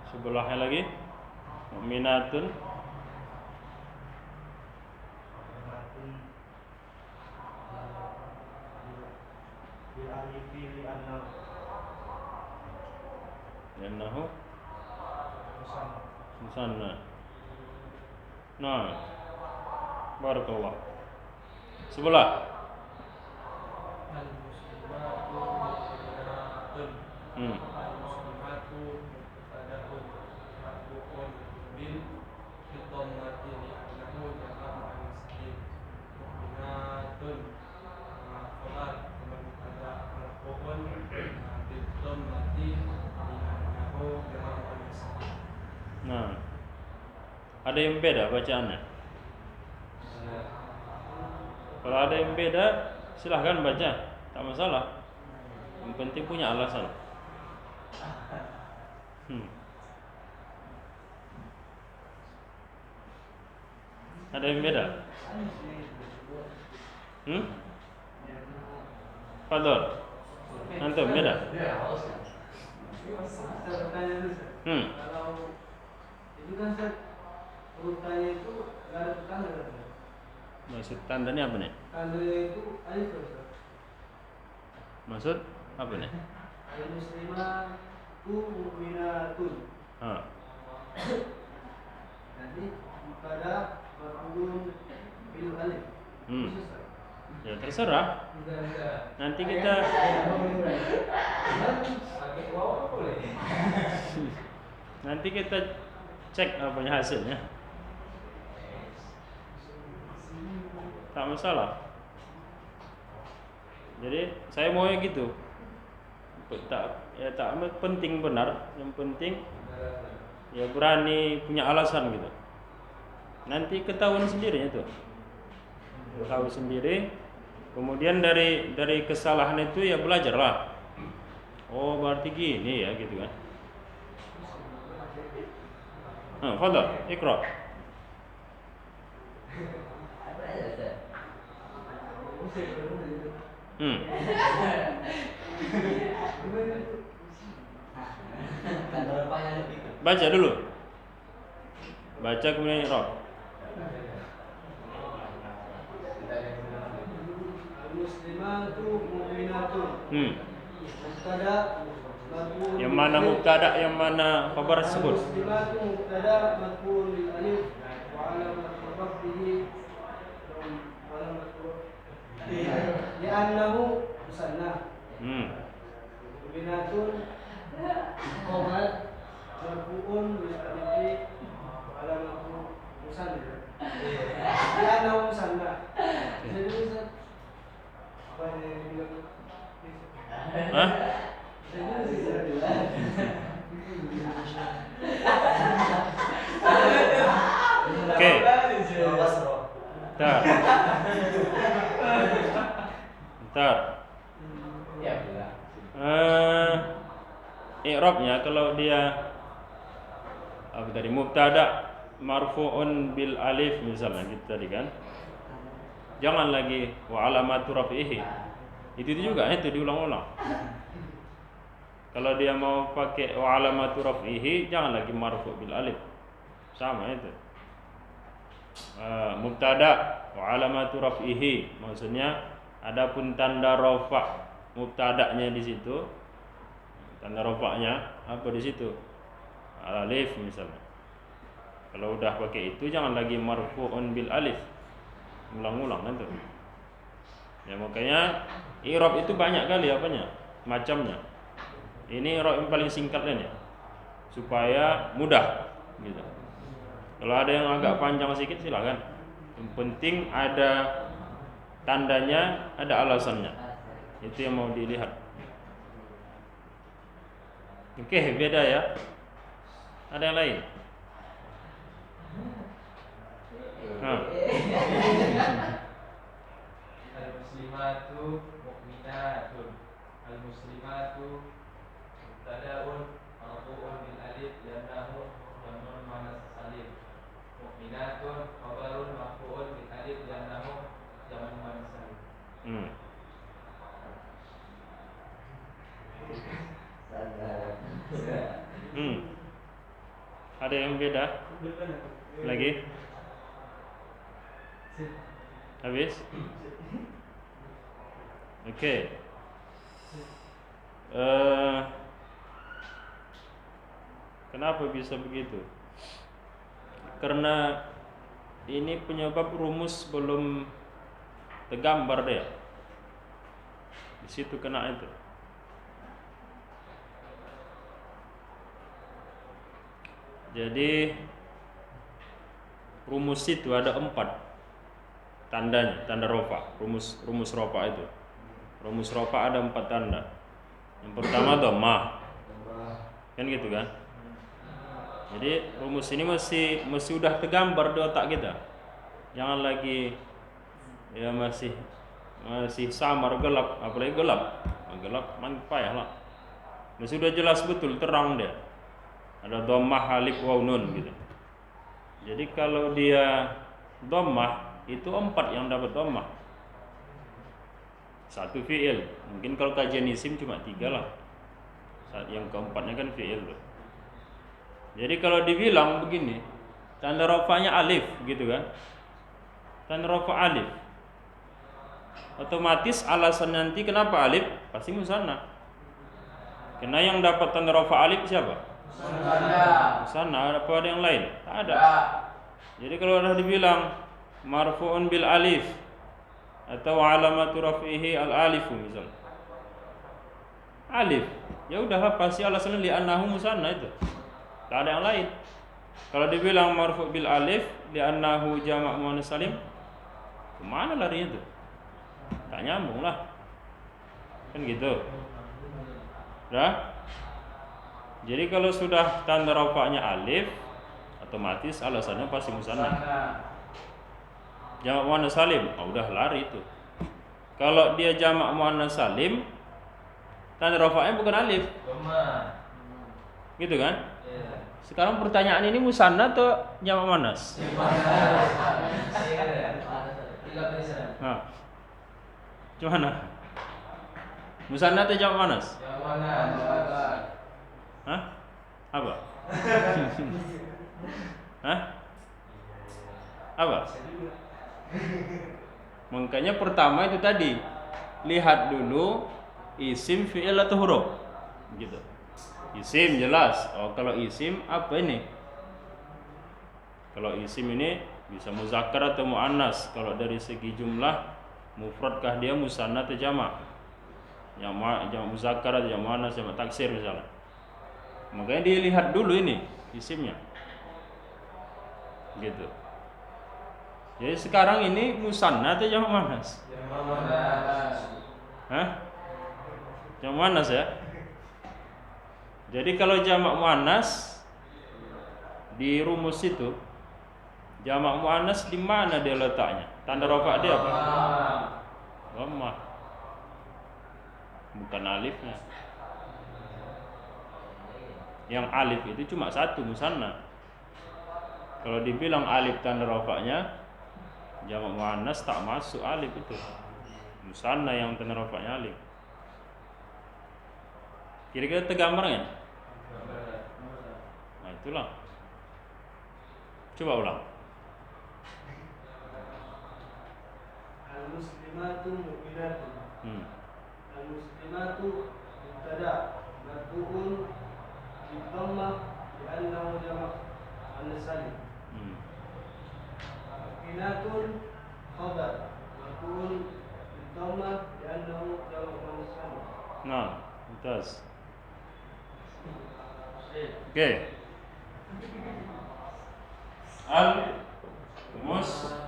sebelahnya lagi mu'minatun li'annahu sanna. Nah, barakallah. Sebelah nah, ada yang beda bacaannya. Kalau ada yang beda, silahkan baca, tak masalah. Yang penting punya alasan. Ada yang beda? Fadol, antum beda? Kalau itu kan urutannya itu nggak ada tanda. Maksud tandanya apa nih? Tandanya itu alif. Maksud apa nih? Al-muslimatu mu'minatun. Nanti pada maf'ulun bil alif. Ya terserah. Nanti kita cek apanya hasilnya. Tak masalah. Jadi saya maunya gitu. Tak penting benar, yang penting ya berani punya alasan gitu. Nanti ketahuan sendiri itu. Tahu sendiri. Kemudian dari kesalahan itu ya belajarlah. Oh berarti gini ya gitu kan. Fadhal, Iqra. Baca dulu. Baca kemudian Iqra. Al-muslimatu mu'minatun. Mubtada Yang mana mubtada, yang mana khabar sebut? Al-muslimatu mubtada maf'ul bil alif wa alamat rafihi wa alamat li'annahu musanna. Mu'minatun khabar marfu'un bil alif wa alamat musanna. Li'annahu musanna. Jadi apa yang bilang? Oke. Bentar. i'rabnya kalau dia apa tadi, mubtada marfu'un bil alif misalnya gitu tadi kan, jangan lagi wa alamatu raf'ihi. Itu juga itu diulang-ulang. Kalau dia mau pakai wa alamatu raf'ihi, jangan lagi marfu' bil alif. Sama itu. Mubtada wa alamatu raf'ihi, maksudnya adapun tanda rafa' mubtada'nya di situ, tanda rafa'nya apa di situ? Alif misalnya. Kalau udah pakai itu jangan lagi marfu'un bil alif. Ulang-ulang itu. Ya makanya i'rab itu banyak kali apanya? Macamnya. Ini i'rab yang paling singkat kan ya. Supaya mudah gitu. Kalau ada yang agak panjang sedikit silakan. Yang penting ada tandanya, ada alasannya. Itu yang mau dilihat. Oke, beda ya. Ada yang lain? Al-muslimatu mu'minatun. Al-muslimatu mubtada'un marfu'un bil alif li'annahu jamun muannas salim. Mu'minatun khabarun marfu'un bil alif li'annahu jamun muannas salim. Ada yang beda? Lagi? Habis? Oke. Kenapa bisa begitu? Karena ini penyebab rumus belum tergambar dia. Di situ kena itu. Jadi rumus itu ada 4 tandanya, tanda rofa. Rumus rofa itu. Rumus rofa ada 4 tanda. Yang pertama dhammah. Kan gitu kan? Jadi rumus ini masih udah tergambar di otak kita. Jangan lagi ya masih samar gelap, apalagi gelap. Gelap payah lah. Masih udah jelas betul terang dia. Ada dhammah, alif, waw, nun gitu. Jadi kalau dia dhammah itu 4 yang dapat dhammah. 1 fi'il. Mungkin kalau kajian isim cuma 3 lah. Yang keempatnya kan fi'il tuh. Jadi kalau dibilang begini, tanda rafa'nya alif gitu kan. Tanda rafa' alif. Otomatis alasan nanti kenapa alif? Pasti musanna. Karena yang dapat tanda rafa' alif siapa? Musanna. Apa ada yang lain? Tak ada. Jadi kalau sudah dibilang marfu'un bil alif atau alamatu raf'ihi al alifu misalnya. Alif. Ya udah pasti alasannya li'annahu musanna itu. Tak ada yang lain. Kalau dibilang marfu' bil alif li'annahu jama' muannas salim, kemana larinya itu? Tak nyambung lah. Kan gitu. Dah? Jadi kalau sudah tanda rafa'nya alif, otomatis alasannya pasti musanna. Jamak muannas salim, udah lari itu. Kalau dia jamak muannas salim, tanda rafa'nya bukan alif. Gitu kan? Sekarang pertanyaan ini musanna atau jamak muannas? Nah. Gimana? Musanna atau jamak muannas? Hah? Apa? Hah? Apa? Makanya pertama itu tadi, lihat dulu isim, fi'il atau huruf. Gitu. Isim jelas. Oh, kalau isim apa ini? Kalau isim ini bisa muzakkar atau muannas. Kalau dari segi jumlah mufradkah dia, musanna atau jamak? Jamak muzakkar atau jamak muannas, jamak taksir misalnya. Makanya dilihat dulu ini isimnya. Gitu. Jadi sekarang ini musanna atau jamak muannas? Jamak muannas. Hah? Jamak muannas ya? Jadi kalau jamak muannas di rumus itu, jamak muannas di mana dia letaknya? Tanda rafa' dia apa? Dhammah. Bukan alifnya. Yang alif itu cuma satu, musanna. Kalau dibilang alif tanda rafa'nya jamak muannas tak masuk alif itu. Musanna yang tanda rafa'nya alif. Kira-kira tergambar kan? Nah itulah. Coba ulang. Al-muslimatu mu'minatun. Al-muslimatu mubtada marfu'un bi-dhammah li'annahu jamak muannas salim. Mu'minatun khabar marfu'un bi-dhammah li'annahu jamak muannas salim. Nah, mumtaz. Oke. Al-muslimatu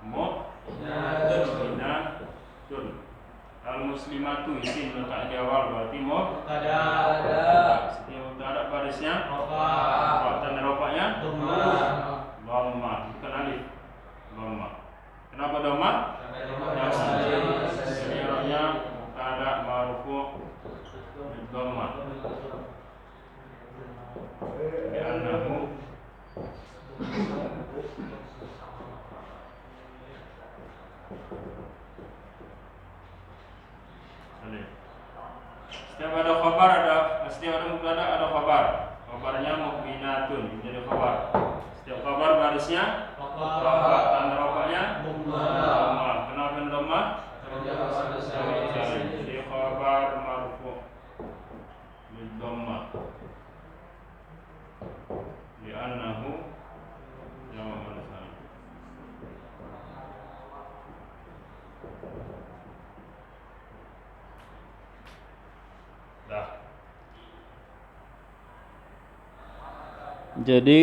mu'minatun. Al-muslimatu isim letak di awal berarti Mubtada. Setiap mubtada barisnya Rafa. tanda rafa'nya Dhammah. dhamma, bukan alif. Dhamma. Kenapa dhamma? Sebenarnya mubtada marfu' dhamma. Li'annahu setiap ada khabar setiap ada mubtada ada khabar. Khabarnya mu'minatun menjadi khabar. Setiap khabar barisnya rafa, tanda rafa'nya dhamma. Kenapa dhamma? Jadi khabar marfu' bil dhamma. Li'annahu jamak muannas salim. Dah. Jadi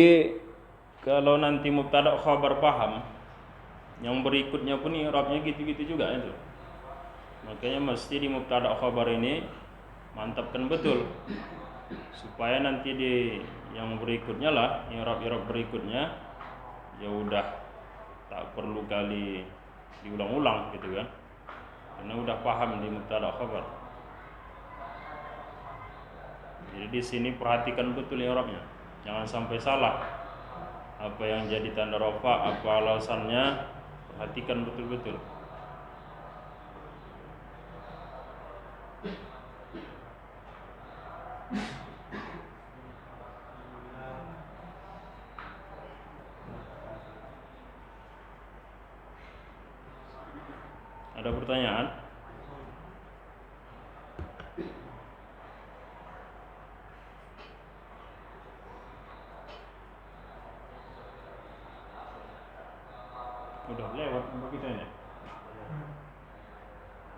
kalau nanti mubtada khabar paham, yang berikutnya pun i'rabnya gitu-gitu juga itu. Makanya mesti di mubtada khabar ini mantapkan betul supaya nanti di yang berikutnya lah, i'rab berikutnya ya udah tak perlu kali diulang-ulang gitu kan. Karena udah paham di mubtada khabar. Jadi di sini perhatikan betul i'rabnya. Jangan sampai salah. Apa yang jadi tanda rafa, apa alasannya, perhatikan betul-betul. Ada pertanyaan? Udah lewat begitu ya.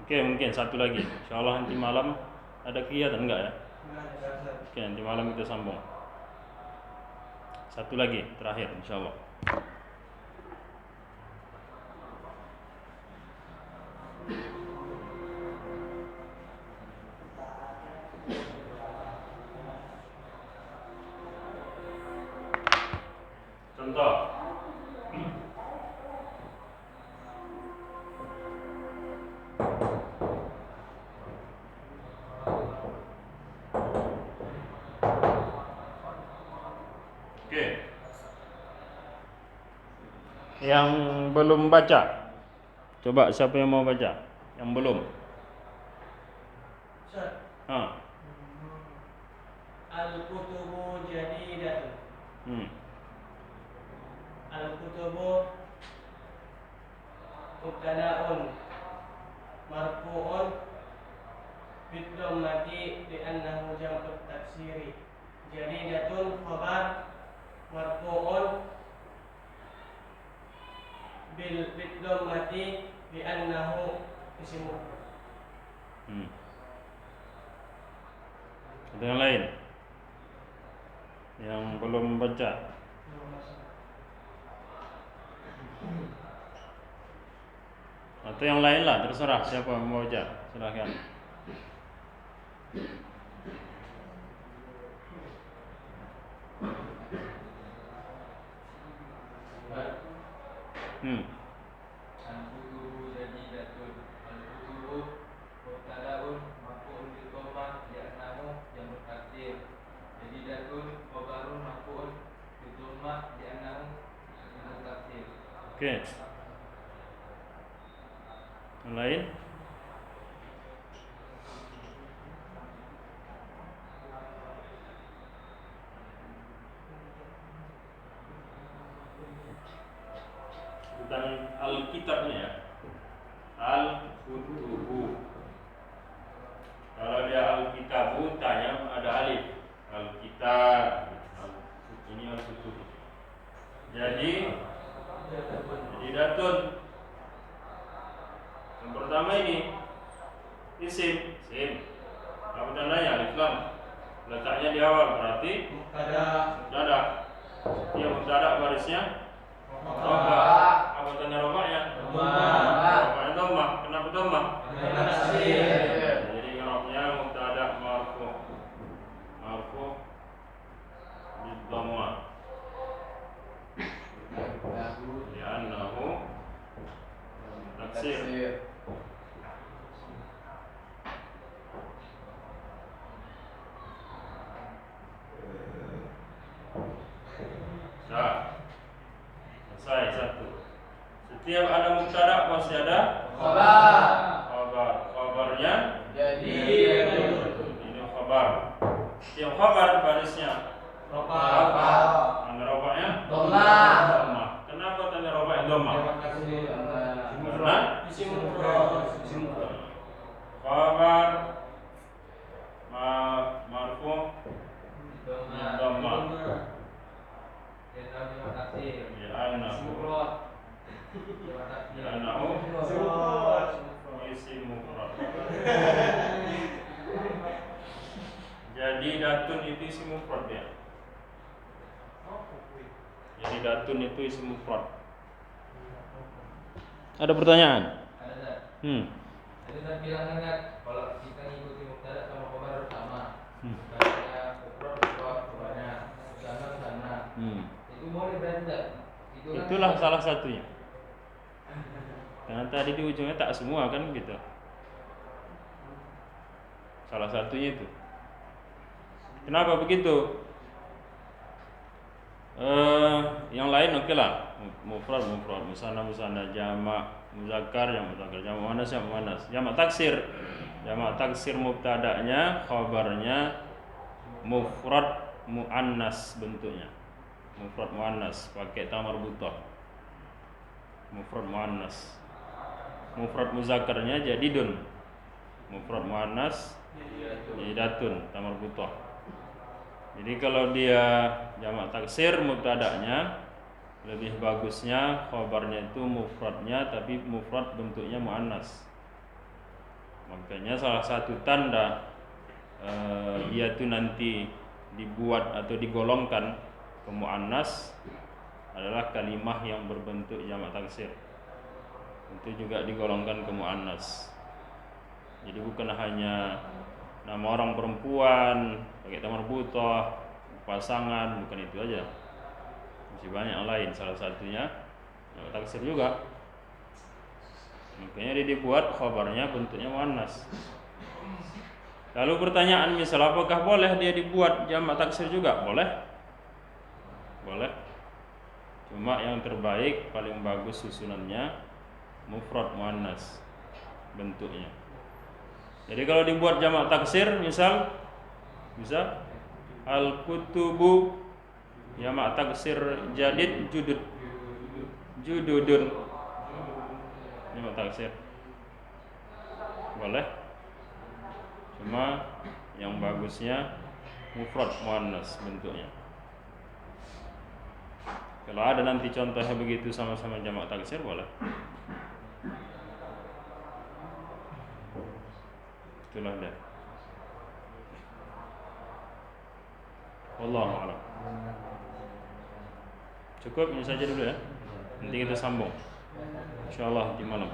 Oke, mungkin satu lagi. Insyaallah nanti malam ada kegiatan enggak ya? Oke, nanti malam kita sambung. Satu lagi terakhir insyaallah. Contoh. Oke. Yang belum baca, coba siapa yang mau baca? Yang belum. Al-kutubu jadidatun. Al-kutubu mubtada'un marfu'un bid-dhammati li'annahu jam'u taksiri. Jadidatun khabar marfu'un bid-dhammati li'annahu ismu. Ada yang lain yang belum baca? Atau yang lain lah, terserah siapa yang mau baca, silahkan. Al-kutubu jadidatun. Al-kutubu mubtada'un marfu'un bil dhammah li'annahu jam'u taksir. Oke. Yang lain? Tentang Alkitabnya ya. Al-Kutubu. Kalau dia Alkitabu tanya ada alif. Alkitab. Ini Al-Kutubu. Jadi datun. Yang pertama ini isim. Apa tandanya? Alif lam. Letaknya di awal berarti mubtada. Dia mubtada barisnya roba. Apa tanda robanya? Robanya dhammah. Kenapa dhammah? Jadi robnya mubtada marfu. Di dhammah. Li'annahu taksir. Selesai satu. Setiap ada mubtada pasti ada khabar. Khabarnya Jadi ini khabar. Setiap khabar barisnya tanda robanya dhammah. Kenapa tanda robanya dhammah? Karena Isim mufrad. khabar marfu dhammah. Li'annahu isim mufrad. Jadi datun itu isim mufrad ya. Jadi datun itu isim mufrad. Ada pertanyaan? Tadi saya bilang kan kalau kita ngikuti mubtada sama khabar sama. Hmm. Katanya mufrad khabarnya sana. Itu boleh berarti enggak? Itulah salah satunya. Karena tadi di ujungnya tak semua kan gitu. Salah satunya itu. Kenapa begitu? Yang lain oke lah. Mufrad, musanna, jamak, muzakkar, jamak muannas. Jamak taksir mubtada'nya, khabarnya mufrad muannas bentuknya. Mufrad muannas pakai ta marbutah. Mufrad muannas. Mufrad muzakkarnya jadi dun. Mufrad muannas jadi datun ta marbutah. Jadi kalau dia jamak taksir mubtada'nya lebih bagusnya khabarnya itu mufradnya tapi mufrad bentuknya muannas. Makanya salah satu tanda dia itu nanti dibuat atau digolongkan ke muannas adalah kalimah yang berbentuk jamak taksir. Itu juga digolongkan ke muannas. Jadi bukan hanya nama orang perempuan pakai ta marbutah, pasangan, bukan itu aja. Masih banyak yang lain, salah satunya jamak taksir juga. Makanya dia dibuat khabarnya bentuknya muannas. Lalu pertanyaan misal apakah boleh dia dibuat jamak taksir juga? Boleh. Cuma yang terbaik paling bagus susunannya mufrad muannas bentuknya. Jadi kalau dibuat jamak taksir misal bisa al-kutubu jamak taksir jadid jududun jamak taksir boleh. Cuma yang bagusnya mufrad muannas bentuknya. Kalau ada nanti contohnya begitu sama-sama jamak taksir boleh. Itulah dia. Wallahu a'lam. Cukup ini saja dulu ya. Nanti kita sambung insyaallah di malam.